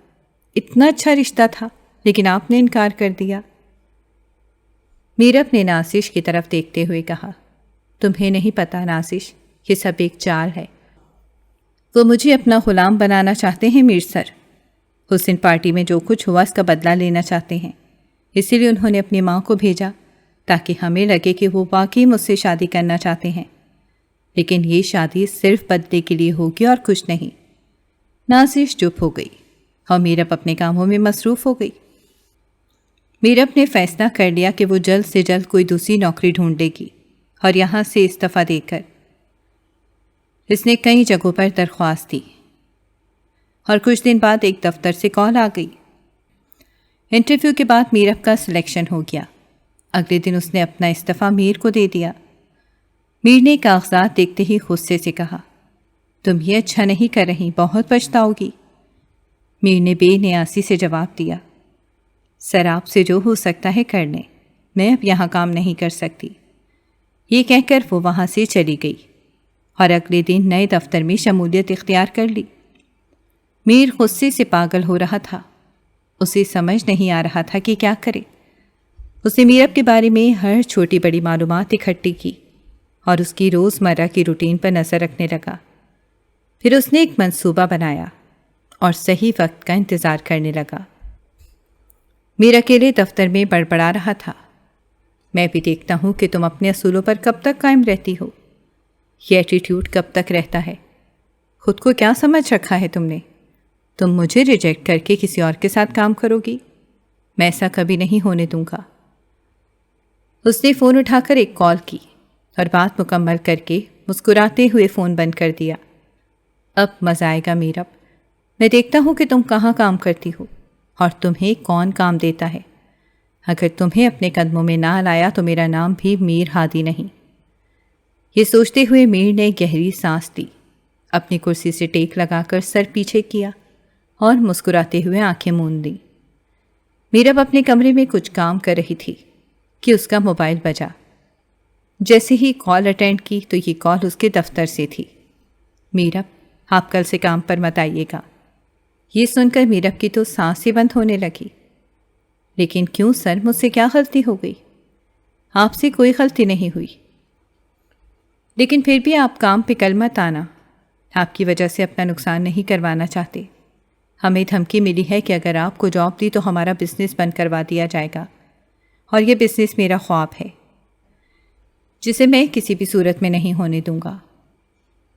اتنا اچھا رشتہ تھا لیکن آپ نے انکار کر دیا۔ میرب نے ناسش کی طرف دیکھتے ہوئے کہا، تمہیں نہیں پتا ناسش، یہ سب ایک چال ہے، وہ مجھے اپنا غلام بنانا چاہتے ہیں میر سر، اس دن پارٹی میں جو کچھ ہوا اس کا بدلہ لینا چاہتے ہیں، اسی لیے انہوں نے اپنی ماں کو بھیجا تاکہ ہمیں لگے کہ وہ واقعی مجھ سے شادی کرنا چاہتے ہیں، لیکن یہ شادی صرف بدلے کے لیے ہوگی اور کچھ نہیں۔ ناسش چپ ہو گئی اور میرب اپنے کاموں میں مصروف ہو گئی۔ میرب نے فیصلہ کر لیا کہ وہ جلد سے جلد کوئی دوسری نوکری ڈھونڈ لے گی اور یہاں سے استعفیٰ دے کر اس نے کئی جگہوں پر درخواست دی، اور کچھ دن بعد ایک دفتر سے کال آ گئی۔ انٹرویو کے بعد میرب کا سلیکشن ہو گیا۔ اگلے دن اس نے اپنا استعفیٰ میر کو دے دیا۔ میر نے کاغذات دیکھتے ہی غصے سے کہا، تم یہ اچھا نہیں کر رہی، بہت پچھتاؤ گی۔ میر نے بے نیاسی سے جواب دیا، سر آپ سے جو ہو سکتا ہے کر لیں، میں اب یہاں کام نہیں کر سکتی۔ یہ کہہ کر وہ وہاں سے چلی گئی اور اگلے دن نئے دفتر میں شمولیت اختیار کر لی۔ میر غصے سے پاگل ہو رہا تھا، اسے سمجھ نہیں آ رہا تھا کہ کیا کرے۔ اس نے میرب کے بارے میں ہر چھوٹی بڑی معلومات اکٹھی کی اور اس کی روزمرہ کی روٹین پر نظر رکھنے لگا۔ پھر اس نے ایک منصوبہ بنایا اور صحیح وقت کا انتظار کرنے لگا۔ میر اکیلے دفتر میں بڑبڑا رہا تھا، میں بھی دیکھتا ہوں کہ تم اپنے اصولوں پر کب تک قائم رہتی ہو، یہ ایٹیٹیوڈ کب تک رہتا ہے، خود کو کیا سمجھ رکھا ہے تم نے؟ تم مجھے ریجیکٹ کر کے کسی اور کے ساتھ کام کرو گی، میں ایسا کبھی نہیں ہونے دوں گا۔ اس نے فون اٹھا کر ایک کال کی اور بات مکمل کر کے مسکراتے ہوئے فون بند کر دیا۔ اب مزہ آئے گا میرب، میں دیکھتا ہوں کہ تم کہاں کام کرتی ہو اور تمہیں کون کام دیتا ہے۔ اگر تمہیں اپنے قدموں میں نہ لایا تو میرا نام بھی میر ہادی نہیں۔ یہ سوچتے ہوئے میر نے گہری سانس لی، اپنی کرسی سے ٹیک لگا کر سر پیچھے کیا اور مسکراتے ہوئے آنکھیں موند دیں۔ میرب اپنے کمرے میں کچھ کام کر رہی تھی کہ اس کا موبائل بجا۔ جیسے ہی کال اٹینڈ کی تو یہ کال اس کے دفتر سے تھی۔ میرب آپ کل سے کام پر مت آئیے گا۔ یہ سن کر میرب کی تو سانس ہی بند ہونے لگی۔ لیکن کیوں سر، مجھ سے کیا غلطی ہو گئی؟ آپ سے کوئی غلطی نہیں ہوئی، لیکن پھر بھی آپ کام پہ کل مت آنا، آپ کی وجہ سے اپنا نقصان نہیں کروانا چاہتے۔ ہمیں دھمکی ملی ہے کہ اگر آپ کو جاب دی تو ہمارا بزنس بند کروا دیا جائے گا، اور یہ بزنس میرا خواب ہے جسے میں کسی بھی صورت میں نہیں ہونے دوں گا۔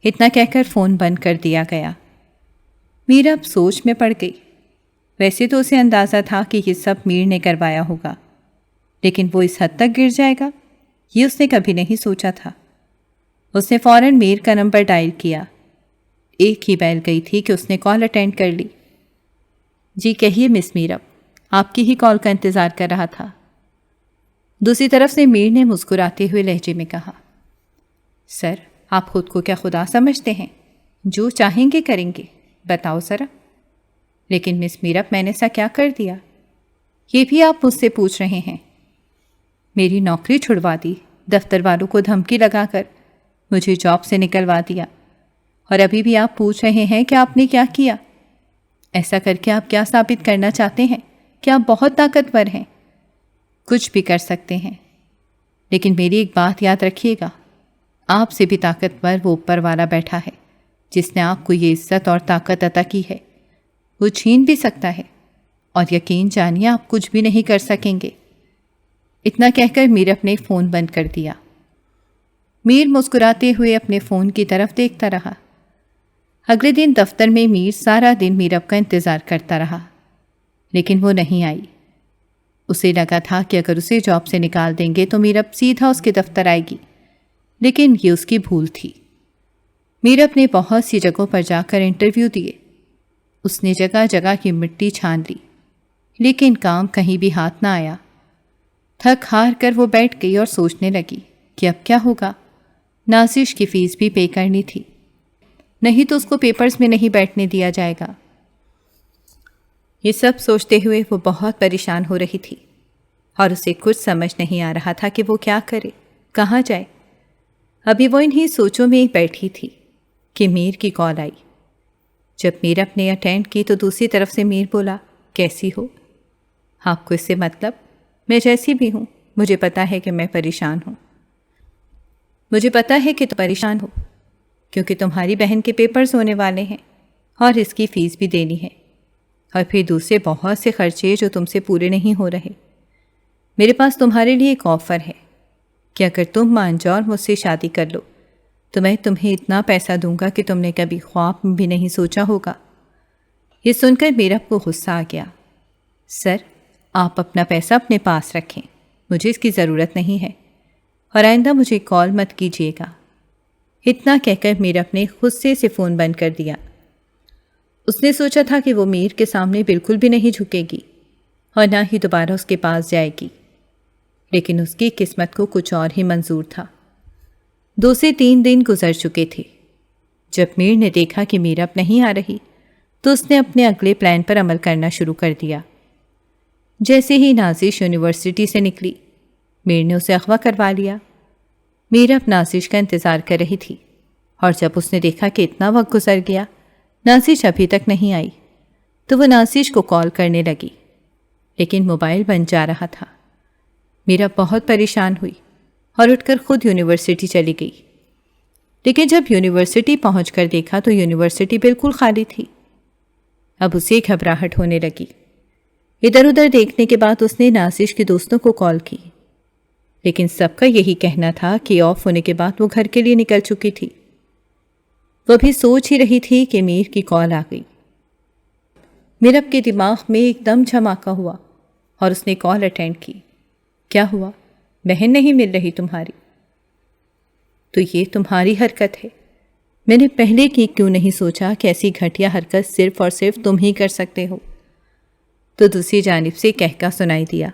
اتنا کہہ کر فون بند کر دیا گیا۔ میرا اب سوچ میں پڑ گئی۔ ویسے تو اسے اندازہ تھا کہ یہ سب میر نے کروایا ہوگا، لیکن وہ اس حد تک گر جائے گا یہ اس نے کبھی نہیں سوچا تھا۔ اس نے فوراً میر کا نمبر ڈائل کیا۔ ایک ہی بیل گئی تھی کہ اس نے کال اٹینڈ کر لی۔ جی کہیے مس میرب، آپ کی ہی کال کا انتظار کر رہا تھا۔ دوسری طرف سے میر نے مسکراتے ہوئے لہجے میں کہا، سر آپ خود کو کیا خدا سمجھتے ہیں؟ جو چاہیں گے کریں گے، بتاؤ ذرا۔ لیکن مس میرب، میں نے ایسا کیا کر دیا؟ یہ بھی آپ مجھ سے پوچھ رہے ہیں؟ میری نوکری چھڑوا دی، دفتر والوں کو دھمکی لگا کر مجھے جاب سے نکلوا دیا، اور ابھی بھی آپ پوچھ رہے ہیں کہ آپ نے کیا کیا؟ ایسا کر کے آپ کیا ثابت کرنا چاہتے ہیں کہ آپ بہت طاقتور ہیں؟ کچھ بھی کر سکتے ہیں، لیکن میری ایک بات یاد رکھیے گا، آپ سے بھی طاقتور وہ اوپر والا بیٹھا ہے جس نے آپ کو یہ عزت اور طاقت عطا کی ہے۔ وہ چھین بھی سکتا ہے، اور یقین جانیے آپ کچھ بھی نہیں کر سکیں گے۔ اتنا کہہ کر میر اپنے فون بند کر دیا۔ میر مسکراتے ہوئے اپنے فون کی طرف دیکھتا رہا۔ اگلے دن دفتر میں میر سارا دن میرب کا انتظار کرتا رہا، لیکن وہ نہیں آئی۔ اسے لگا تھا کہ اگر اسے جاب سے نکال دیں گے تو میرب سیدھا اس کے دفتر آئے گی، لیکن یہ اس کی بھول تھی۔ میرب نے بہت سی جگہوں پر جا کر انٹرویو دیے، اس نے جگہ جگہ کی مٹی چھان لی، لیکن کام کہیں بھی ہاتھ نہ آیا۔ تھک ہار کر وہ بیٹھ گئی اور سوچنے لگی کہ اب کیا ہوگا۔ نازش کی فیس بھی پے کرنی تھی، نہیں تو اس کو پیپرز میں نہیں بیٹھنے دیا جائے گا۔ یہ سب سوچتے ہوئے وہ بہت پریشان ہو رہی تھی، اور اسے کچھ سمجھ نہیں آ رہا تھا کہ وہ کیا کرے، کہاں جائے۔ ابھی وہ انہی سوچوں میں بیٹھی تھی کہ میر کی کال آئی۔ جب میرب نے اٹینڈ کی تو دوسری طرف سے میر بولا، کیسی ہو؟ آپ کو اس سے مطلب؟ میں جیسی بھی ہوں، مجھے پتا ہے کہ میں پریشان ہوں۔ مجھے پتا ہے کہ تم پریشان ہو کیونکہ تمہاری بہن کے پیپرز ہونے والے ہیں اور اس کی فیس بھی دینی ہے، اور پھر دوسرے بہت سے خرچے جو تم سے پورے نہیں ہو رہے۔ میرے پاس تمہارے لیے ایک آفر ہے کہ اگر تم مان جاؤ اور مجھ سے شادی کر لو تو میں تمہیں اتنا پیسہ دوں گا کہ تم نے کبھی خواب میں بھی نہیں سوچا ہوگا۔ یہ سن کر میرب کو غصہ آ گیا۔ سر، آپ اپنا پیسہ اپنے پاس رکھیں، مجھے اس کی ضرورت نہیں ہے، اور آئندہ مجھے کال مت کیجیے گا۔ اتنا کہہ کر میرب نے غصے سے فون بند کر دیا۔ اس نے سوچا تھا کہ وہ میر کے سامنے بالکل بھی نہیں جھکے گی اور نہ ہی دوبارہ اس کے پاس جائے گی، لیکن اس کی قسمت کو کچھ اور ہی منظور تھا۔ 2 سے 3 دن گزر چکے تھے۔ جب میر نے دیکھا کہ میرب نہیں آ رہی تو اس نے اپنے اگلے پلان پر عمل کرنا شروع کر دیا۔ جیسے ہی نازش یونیورسٹی سے نکلی، میر نے اسے اغوا کروا لیا۔ میرب نازش کا انتظار کر رہی تھی، اور جب اس نے دیکھا کہ اتنا وقت گزر گیا، نازش ابھی تک نہیں آئی، تو وہ نازش کو کال کرنے لگی، لیکن موبائل بند جا رہا تھا۔ میرب بہت پریشان ہوئی اور اٹھ کر خود یونیورسٹی چلی گئی، لیکن جب یونیورسٹی پہنچ کر دیکھا تو یونیورسٹی بالکل خالی تھی۔ اب اسے گھبراہٹ ہونے لگی۔ ادھر ادھر دیکھنے کے بعد اس نے نازش کے دوستوں کو کال کی، لیکن سب کا یہی کہنا تھا کہ آف ہونے کے بعد وہ گھر کے لیے نکل چکی تھی۔ وہ بھی سوچ ہی رہی تھی کہ میر کی کال آ گئی۔ میرب کے دماغ میں ایک دم جھماکا ہوا اور اس نے کال اٹینڈ کی۔ کیا ہوا؟ بہن نہیں مل رہی تمہاری؟ تو یہ تمہاری حرکت ہے، میں نے پہلے کی کیوں نہیں سوچا کہ ایسی گھٹیا حرکت صرف اور صرف تم ہی کر سکتے ہو؟ تو دوسری جانب سے کہکا سنائی دیا،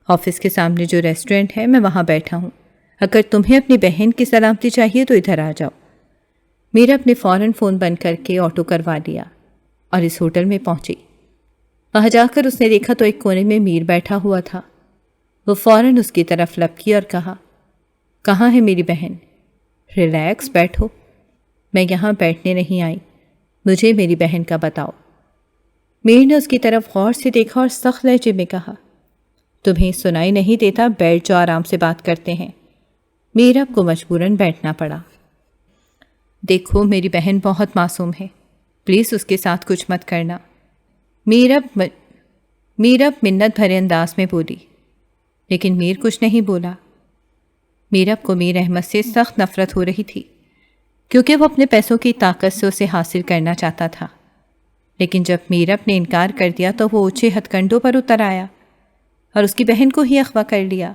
آفس کے سامنے جو ریسٹورنٹ ہے میں وہاں بیٹھا ہوں، اگر تمہیں اپنی بہن کی سلامتی چاہیے تو ادھر آ جاؤ۔ میرب نے فوراً فون بند کر کے آٹو کروا لیا اور اس ہوٹل میں پہنچی۔ وہاں جا کر اس نے دیکھا تو ایک کونے میں میر بیٹھا ہوا تھا۔ وہ فوراً اس کی طرف لپکی اور کہا، کہاں ہے میری بہن؟ ریلیکس بیٹھو، میں یہاں بیٹھنے نہیں آئی، مجھے میری بہن کا بتاؤ۔ میر نے اس کی طرف غور سے دیکھا اور سخت لہجے میں کہا، تمہیں سنائی نہیں دیتا؟ بیٹھ جاؤ، آرام سے بات کرتے ہیں۔ میرب کو مجبوراً بیٹھنا پڑا۔ دیکھو میری بہن بہت معصوم ہے، پلیز اس کے ساتھ کچھ مت کرنا۔ میرب منت بھرے انداز میں بولی، لیکن میر کچھ نہیں بولا۔ میرب کو میر احمد سے سخت نفرت ہو رہی تھی، کیونکہ وہ اپنے پیسوں کی طاقت سے اسے حاصل کرنا چاہتا تھا، لیکن جب میرب نے انکار کر دیا تو وہ اونچے ہتھ کنڈوں پر اتر آیا اور اس کی بہن کو ہی اغوا کر لیا۔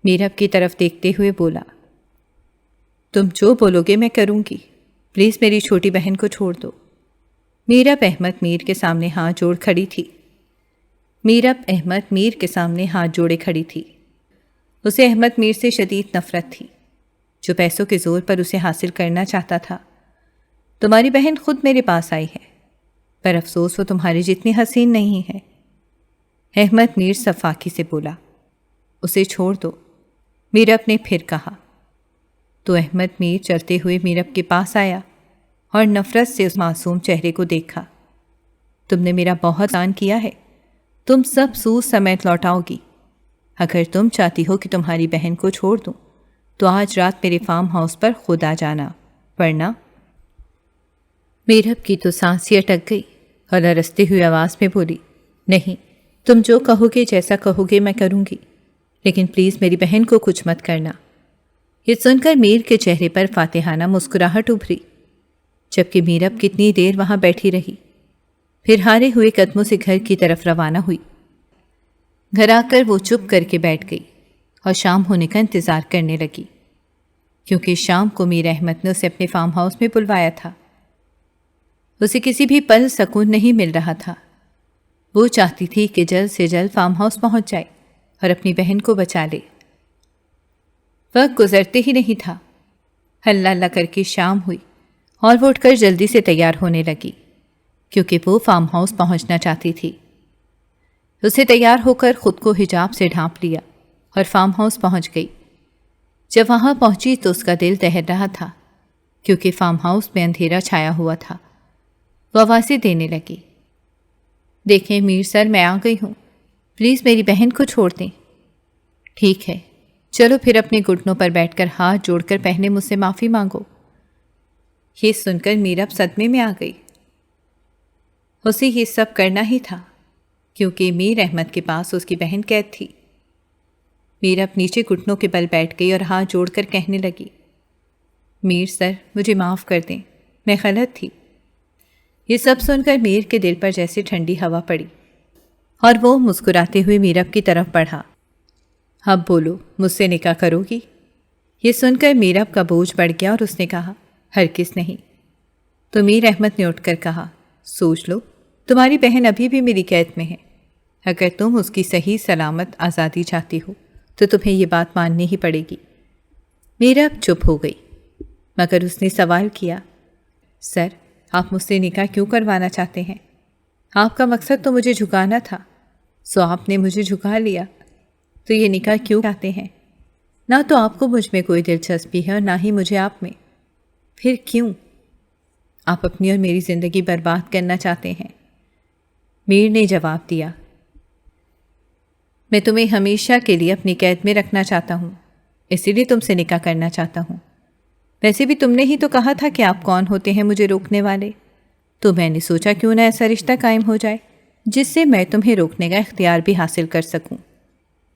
میرب کی طرف دیکھتے ہوئے بولا، تم جو بولو گے میں کروں گی، پلیز میری چھوٹی بہن کو چھوڑ دو۔ میرب احمد میر کے سامنے ہاتھ جوڑ کھڑی تھی۔ اسے احمد میر سے شدید نفرت تھی، جو پیسوں کے زور پر اسے حاصل کرنا چاہتا تھا تمہاری بہن خود میرے پاس آئی ہے، پر افسوس وہ تمہاری جتنی حسین نہیں ہے۔ احمد میر صفاقی سے بولا۔ اسے چھوڑ دو، میرب نے پھر کہا۔ تو احمد میر چلتے ہوئے میرب کے پاس آیا اور نفرت سے اس معصوم چہرے کو دیکھا۔ تم نے میرا بہت احسان کیا ہے، تم سب سود سمیت لوٹاؤ گی۔ اگر تم چاہتی ہو کہ تمہاری بہن کو چھوڑ دوں تو آج رات میرے فارم ہاؤس پر خود آ جانا، ورنہ۔ میرب کی تو سانس ہی اٹک گئی اور لرزتی ہوئی آواز میں بولی، نہیں، تم جو کہو گے جیسا کہو گے میں کروں گی، لیکن پلیز میری بہن کو کچھ مت کرنا۔ یہ سن کر میر کے چہرے پر فاتحانہ مسکراہٹ ابھری، جبکہ میرب کتنی دیر وہاں بیٹھی رہی، پھر ہارے ہوئے قدموں سے گھر کی طرف روانہ ہوئی۔ گھر آ کر وہ چپ کر کے بیٹھ گئی اور شام ہونے کا انتظار کرنے لگی، کیونکہ شام کو میر احمد نے اسے اپنے فارم ہاؤس میں بلوایا تھا۔ اسے کسی بھی پل سکون نہیں مل رہا تھا۔ وہ چاہتی تھی کہ جلد سے جلد فارم ہاؤس پہنچ جائے اور اپنی بہن کو بچا لے۔ وقت گزرتے ہی نہیں تھا، اللہ اللہ کر کے شام ہوئی اور وہ اٹھ کر جلدی سے تیار ہونے لگی، کیونکہ وہ فارم ہاؤس پہنچنا چاہتی تھی۔ اسے تیار ہو کر خود کو حجاب سے ڈھانپ لیا اور فارم ہاؤس پہنچ گئی۔ جب وہاں پہنچی تو اس کا دل دہل رہا تھا، کیونکہ فارم ہاؤس میں اندھیرا چھایا ہوا تھا۔ وہ آوازیں دینے لگی، دیکھیں میر سر، میں آ گئی ہوں، پلیز میری بہن کو چھوڑ دیں۔ ٹھیک ہے، چلو پھر اپنے گھٹنوں پر بیٹھ کر ہاتھ جوڑ کر پہلے مجھ سے معافی مانگو۔ یہ سن کر میرب صدمے میں آ گئی۔ اسے یہ سب کرنا ہی تھا، کیونکہ میر احمد کے پاس اس کی بہن قید تھی۔ میرب نیچے گھٹنوں کے بل بیٹھ گئی اور ہاتھ جوڑ کر کہنے لگی، میر سر، مجھے معاف کر دیں، میں غلط تھی۔ یہ سب سن کر میر کے دل پر جیسے ٹھنڈی ہوا پڑی اور وہ مسکراتے ہوئے میرب کی طرف بڑھا۔ اب بولو، مجھ سے نکاح کرو گی؟ یہ سن کر میرب کا بوجھ بڑھ گیا اور اس نے کہا، ہرگز نہیں۔ تو میر احمد نے اٹھ کر کہا، سوچ لو، تمہاری بہن ابھی بھی میری قید میں ہے، اگر تم اس کی صحیح سلامت آزادی چاہتی ہو تو تمہیں یہ بات ماننی ہی پڑے گی۔ میرب چپ ہو گئی، مگر اس نے سوال کیا، سر، آپ مجھ سے نکاح کیوں کروانا چاہتے ہیں؟ آپ کا مقصد تو مجھے جھکانا تھا، سو آپ نے مجھے جھکا لیا، تو یہ نکاح کیوں چاہتے ہیں؟ نہ تو آپ کو مجھ میں کوئی دلچسپی ہے اور نہ ہی مجھے آپ میں، پھر کیوں؟ آپ اپنی اور میری زندگی برباد کرنا چاہتے ہیں۔ میر نے جواب دیا، میں تمہیں ہمیشہ کے لیے اپنی قید میں رکھنا چاہتا ہوں، اسی لیے تم سے نکاح کرنا چاہتا ہوں۔ ویسے بھی تم نے ہی تو کہا تھا کہ آپ کون ہوتے ہیں مجھے روکنے والے، تو میں نے سوچا کیوں نہ ایسا رشتہ قائم ہو جائے جس سے میں تمہیں روکنے کا اختیار بھی حاصل کر سکوں۔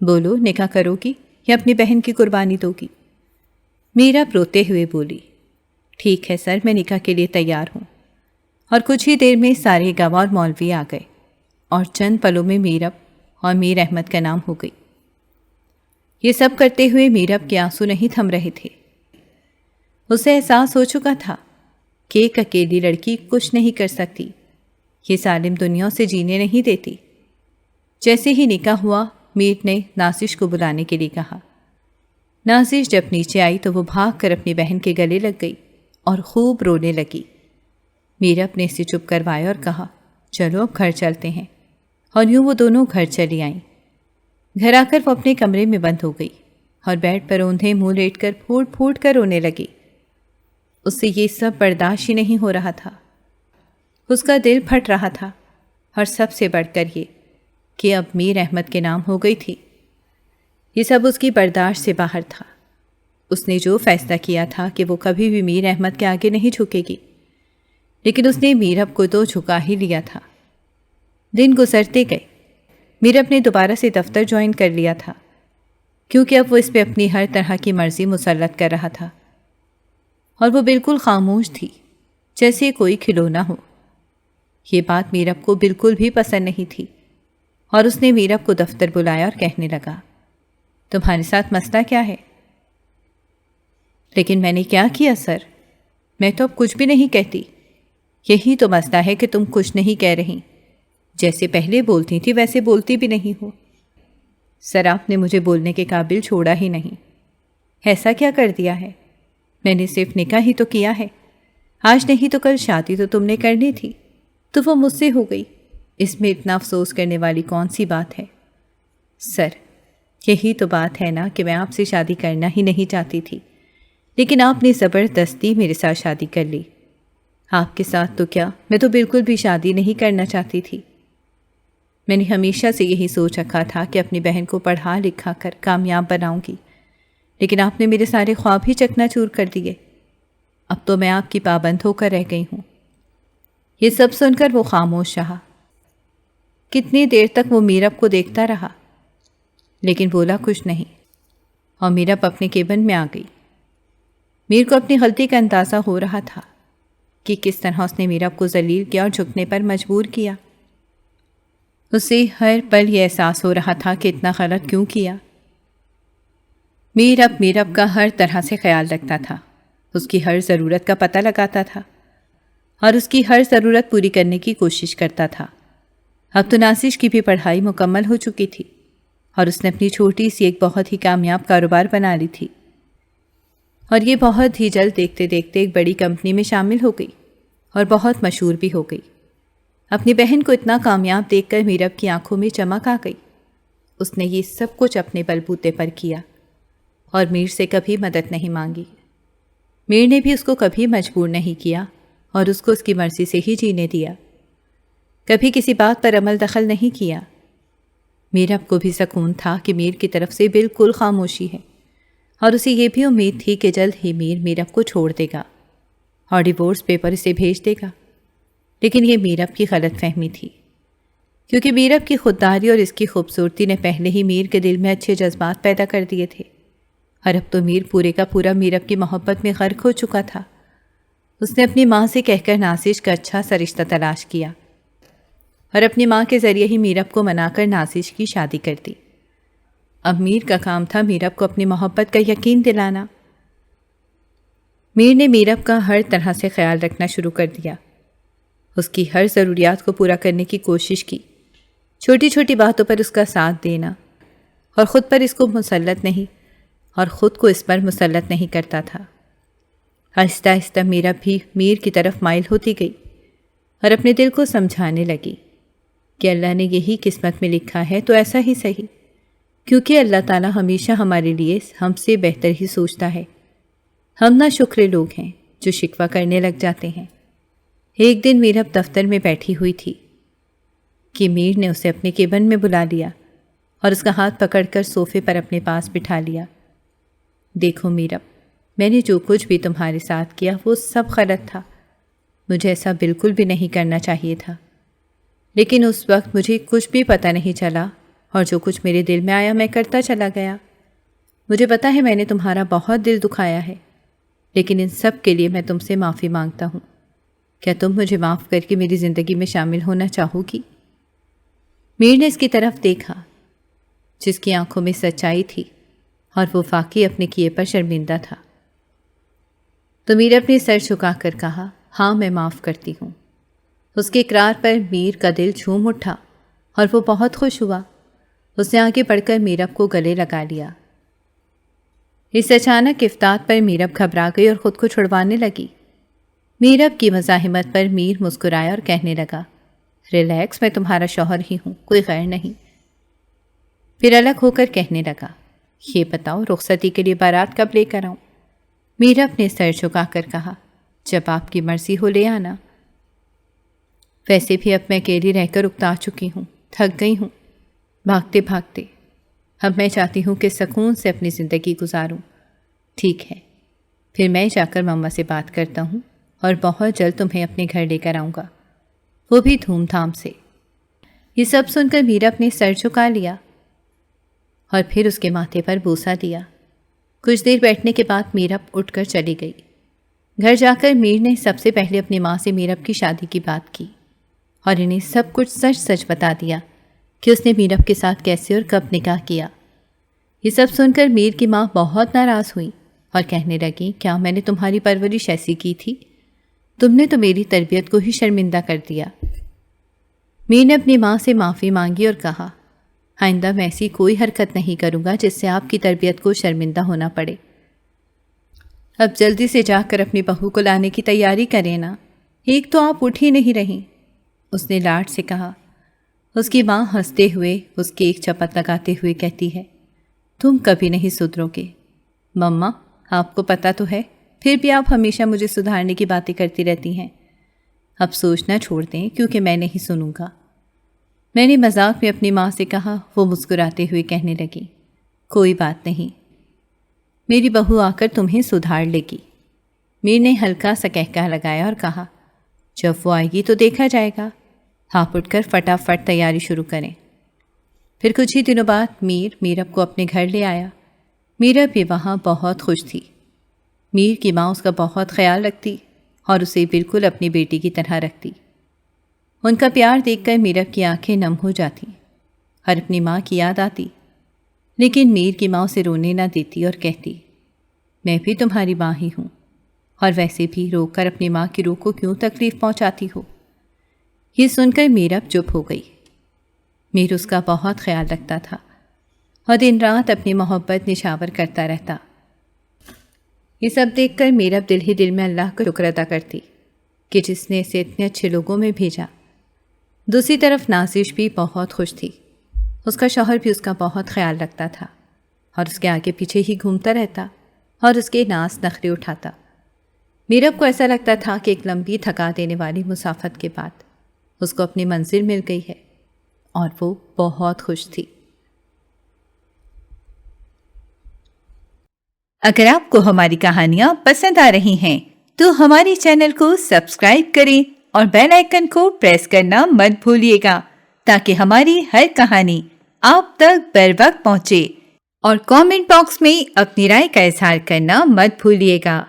بولو، نکاح کرو گی یا اپنی بہن کی قربانی دو گی؟ میرب روتے ہوئے بولی، ٹھیک ہے سر، میں نکاح کے لیے تیار ہوں۔ اور کچھ ہی دیر میں سارے گواہ اور مولوی آ گئے اور چند پلوں میں میرب اور میر احمد کا نام ہو گئی۔ یہ سب کرتے ہوئے میرب کے آنسو نہیں تھم رہے تھے۔ اسے احساس ہو چکا تھا کہ ایک اکیلی لڑکی کچھ نہیں کر سکتی، یہ ظالم دنیا سے جینے نہیں دیتی۔ جیسے ہی نکاح ہوا، میر نے نازش کو بلانے کے لیے کہا۔ نازش جب نیچے آئی تو وہ بھاگ کر اپنی بہن کے گلے لگ گئی اور خوب رونے لگی۔ میرب نے اسے چپ کروایا اور کہا، چلو اب گھر چلتے ہیں، اور یوں وہ دونوں گھر چلی آئیں۔ گھر آ کر وہ اپنے کمرے میں بند ہو گئی اور بیڈ پر اوندھے منہ لیٹ کر پھوٹ پھوٹ کر رونے لگی۔ اس سے یہ سب برداشت ہی نہیں ہو رہا تھا، اس کا دل پھٹ رہا تھا، اور سب سے بڑھ کر یہ کہ اب میر احمد کے نام ہو گئی تھی۔ یہ سب اس کی برداشت سے باہر تھا۔ اس نے جو فیصلہ کیا تھا کہ وہ کبھی بھی میر احمد کے آگے نہیں جھکے گی، لیکن اس نے میرب کو تو جھکا ہی لیا تھا۔ دن گزرتے گئے، میرب نے دوبارہ سے دفتر جوائن کر لیا تھا، کیونکہ اب وہ اس پہ اپنی ہر طرح کی مرضی مسلط کر رہا تھا، اور وہ بالکل خاموش تھی، جیسے کوئی کھلونا ہو۔ یہ بات میرب کو بالکل بھی پسند نہیں تھی، اور اس نے میرب کو دفتر بلایا اور کہنے لگا، تمہارے ساتھ مسئلہ کیا ہے؟ لیکن میں نے کیا کیا سر؟ میں تو اب کچھ بھی نہیں کہتی۔ یہی تو مسئلہ ہے کہ تم کچھ نہیں کہہ رہی، جیسے پہلے بولتی تھی ویسے بولتی بھی نہیں ہو۔ سر، آپ نے مجھے بولنے کے قابل چھوڑا ہی نہیں۔ ایسا کیا کر دیا ہے؟ میں نے صرف نکاح ہی تو کیا ہے، آج نہیں تو کل شادی تو تم نے کرنی تھی، تو وہ مجھ سے ہو گئی، اس میں اتنا افسوس کرنے والی کون سی بات ہے؟ سر، یہی تو بات ہے نا کہ میں آپ سے شادی کرنا ہی نہیں چاہتی تھی، لیکن آپ نے زبردستی میرے ساتھ شادی کر لی۔ آپ کے ساتھ تو کیا، میں تو بالکل بھی شادی نہیں کرنا چاہتی تھی۔ میں نے ہمیشہ سے یہی سوچ رکھا تھا کہ اپنی بہن کو پڑھا لکھا کر کامیاب بناؤں گی، لیکن آپ نے میرے سارے خواب ہی چکنا چور کر دیے۔ اب تو میں آپ کی پابند ہو کر رہ گئی ہوں۔ یہ سب سن کر وہ خاموش رہا۔ کتنی دیر تک وہ میرب کو دیکھتا رہا، لیکن بولا کچھ نہیں، اور میرب اپنے کیبن میں آ گئی۔ میر کو اپنی غلطی کا اندازہ ہو رہا تھا کہ کس طرح اس نے میرب کو ذلیل کیا اور جھکنے پر مجبور کیا۔ اسے ہر پل یہ احساس ہو رہا تھا کہ اتنا غلط کیوں کیا۔ میرب کا ہر طرح سے خیال رکھتا تھا، اس کی ہر ضرورت کا پتہ لگاتا تھا اور اس کی ہر ضرورت پوری کرنے کی کوشش کرتا تھا۔ اب تو ناسش کی بھی پڑھائی مکمل ہو چکی تھی اور اس نے اپنی چھوٹی سی ایک بہت ہی کامیاب کاروبار بنا لی تھی، اور یہ بہت ہی جلد دیکھتے دیکھتے ایک بڑی کمپنی میں شامل ہو گئی اور بہت مشہور بھی ہو گئی۔ اپنی بہن کو اتنا کامیاب دیکھ کر میرب کی آنکھوں میں چمک آ گئی۔ اس نے یہ سب کچھ اپنے بل بوتے پر کیا اور میر سے کبھی مدد نہیں مانگی۔ میر نے بھی اس کو کبھی مجبور نہیں کیا اور اس کو اس کی مرضی سے ہی جینے دیا، کبھی کسی بات پر عمل دخل نہیں کیا۔ میرب کو بھی سکون تھا کہ میر کی طرف سے بالکل خاموشی ہے، اور اسے یہ بھی امید تھی کہ جلد ہی میر میرب کو چھوڑ دے گا اور ڈیورس پیپر اسے بھیج دے گا۔ لیکن یہ میرب کی غلط فہمی تھی، کیونکہ میرب کی خودداری اور اس کی خوبصورتی نے پہلے ہی میر کے دل میں اچھے جذبات پیدا کر دیے تھے، اور اب تو میر پورے کا پورا میرب کی محبت میں غرق ہو چکا تھا۔ اس نے اپنی ماں سے کہہ کر ناسش کا اچھا سا رشتہ تلاش کیا اور اپنی ماں کے ذریعے ہی میرب کو منا کر ناسش کی شادی کر دی۔ اب میر کا کام تھا میرب کو اپنی محبت کا یقین دلانا۔ میر نے میرب کا ہر طرح سے خیال رکھنا شروع کر دیا، اس کی ہر ضروریات کو پورا کرنے کی کوشش کی، چھوٹی چھوٹی باتوں پر اس کا ساتھ دینا، اور خود پر اس کو مسلط نہیں اور خود کو اس پر مسلط نہیں کرتا تھا۔ آہستہ آہستہ میرب بھی میر کی طرف مائل ہوتی گئی اور اپنے دل کو سمجھانے لگی کہ اللہ نے یہی قسمت میں لکھا ہے تو ایسا ہی صحیح، کیونکہ اللہ تعالیٰ ہمیشہ ہمارے لیے ہم سے بہتر ہی سوچتا ہے۔ ہم نہ شکرے لوگ ہیں جو شکوہ کرنے لگ جاتے ہیں۔ ایک دن میرب دفتر میں بیٹھی ہوئی تھی کہ میر نے اسے اپنے کیبن میں بلا لیا اور اس کا ہاتھ پکڑ کر صوفے پر اپنے پاس بٹھا لیا۔ دیکھو میرب، میں نے جو کچھ بھی تمہارے ساتھ کیا وہ سب غلط تھا، مجھے ایسا بالکل بھی نہیں کرنا چاہیے تھا، لیکن اس وقت مجھے کچھ بھی پتہ نہیں چلا اور جو کچھ میرے دل میں آیا میں کرتا چلا گیا۔ مجھے پتہ ہے میں نے تمہارا بہت دل دکھایا ہے، لیکن ان سب کے لیے میں تم سے معافی مانگتا ہوں۔ کیا تم مجھے معاف کر کے میری زندگی میں شامل ہونا چاہو گی؟ میر نے اس کی طرف دیکھا جس کی آنکھوں میں سچائی تھی اور وہ واقعی اپنے کیے پر شرمندہ تھا۔ تو میر اپنے سر جھکا کر کہا، ہاں میں معاف کرتی ہوں۔ اس کے اقرار پر میر کا دل جھوم اٹھا اور وہ بہت خوش ہوا۔ اس نے آگے بڑھ کر میرب کو گلے لگا لیا۔ اس اچانک افتاد پر میرب گھبرا گئی اور خود کو چھڑوانے لگی۔ میرب کی مزاحمت پر میر مسکرایا اور کہنے لگا، ریلیکس، میں تمہارا شوہر ہی ہوں، کوئی غیر نہیں۔ پھر الگ ہو کر کہنے لگا، یہ بتاؤ رخصتی کے لیے بارات کب لے کر آؤں؟ میرب نے سر جھکا کر کہا، جب آپ کی مرضی ہو لے آنا۔ ویسے بھی اب میں اکیلی رہ کر اکتا چکی ہوں، تھک گئی ہوں بھاگتے بھاگتے۔ اب میں چاہتی ہوں کہ سکون سے اپنی زندگی گزاروں۔ ٹھیک ہے، پھر میں جا کر مما سے بات کرتا ہوں اور بہت جلد تمہیں اپنے گھر لے کر آؤں گا، وہ بھی دھوم دھام سے۔ یہ سب سن کر میرب نے سر جھکا لیا اور پھر اس کے ماتھے پر بوسہ دیا۔ کچھ دیر بیٹھنے کے بعد میرب اٹھ کر چلی گئی۔ گھر جا کر میر نے سب سے پہلے اپنی ماں سے میرب کی شادی کی بات کی اور انہیں سب کچھ سچ سچ بتا دیا کہ اس نے میرب کے ساتھ کیسے اور کب نکاح کیا۔ یہ سب سن کر میر کی ماں بہت ناراض ہوئی اور کہنے لگی، کیا میں نے تمہاری پرورش ایسی کی تھی؟ تم نے تو میری تربیت کو ہی شرمندہ کر دیا۔ میر نے اپنی ماں سے معافی مانگی اور کہا، آئندہ میں ایسی کوئی حرکت نہیں کروں گا جس سے آپ کی تربیت کو شرمندہ ہونا پڑے۔ اب جلدی سے جا کر اپنی بہو کو لانے کی تیاری کریں نا، ایک تو آپ اٹھ ہی نہیں رہی، اس نے لاڈ سے کہا۔ اس کی ماں ہنستے ہوئے اس کی ایک چپت لگاتے ہوئے کہتی ہے، تم کبھی نہیں سدھرو گے مما، آپ کو پتہ تو ہے، پھر بھی آپ ہمیشہ مجھے سدھارنے کی باتیں کرتی رہتی ہیں۔ اب سوچنا چھوڑ دیں کیونکہ میں نہیں سنوں گا، میں نے مذاق میں اپنی ماں سے کہا۔ وہ مسکراتے ہوئے کہنے لگی، کوئی بات نہیں، میری بہو آ کر تمہیں سدھار لے گی۔ میر نے ہلکا سا کہکہ لگایا اور کہا، جب وہ آئے گی تو دیکھا جائے گا، آپ اٹھ کر فٹافٹ تیاری شروع کریں۔ پھر کچھ ہی دنوں بعد میر میرب کو اپنے گھر لے آیا۔ میرب بھی وہاں بہت خوش تھی۔ میر کی ماں اس کا بہت خیال رکھتی اور اسے بالکل اپنی بیٹی کی طرح رکھتی۔ ان کا پیار دیکھ کر میرب کی آنکھیں نم ہو جاتی اور اپنی ماں کی یاد آتی، لیکن میر کی ماں اسے رونے نہ دیتی اور کہتی، میں بھی تمہاری ماں ہی ہوں، اور ویسے بھی رو کر اپنی ماں کی روح کو کیوں تکلیف پہنچاتی ہو۔ یہ سن کر میرب چپ ہو گئی۔ میر اس کا بہت خیال رکھتا تھا اور دن رات اپنی محبت نشاور کرتا رہتا۔ یہ سب دیکھ کر میرب دل ہی دل میں اللہ کا شکر ادا کرتی کہ جس نے اسے اتنے اچھے لوگوں میں بھیجا۔ دوسری طرف نازش بھی بہت خوش تھی۔ اس کا شوہر بھی اس کا بہت خیال رکھتا تھا اور اس کے آگے پیچھے ہی گھومتا رہتا اور اس کے ناز نخرے اٹھاتا۔ میرب کو ایسا لگتا تھا کہ ایک لمبی تھکا دینے والی مسافت کے بعد اس کو اپنی منزل مل گئی ہے، اور وہ بہت خوش تھی۔ اگر آپ کو ہماری کہانیاں پسند آ رہی ہیں تو ہماری چینل کو سبسکرائب کریں اور بیل آئیکن کو پریس کرنا مت بھولیے گا تاکہ ہماری ہر کہانی آپ تک بر وقت پہنچے، اور کامنٹ باکس میں اپنی رائے کا اظہار کرنا مت بھولیے گا۔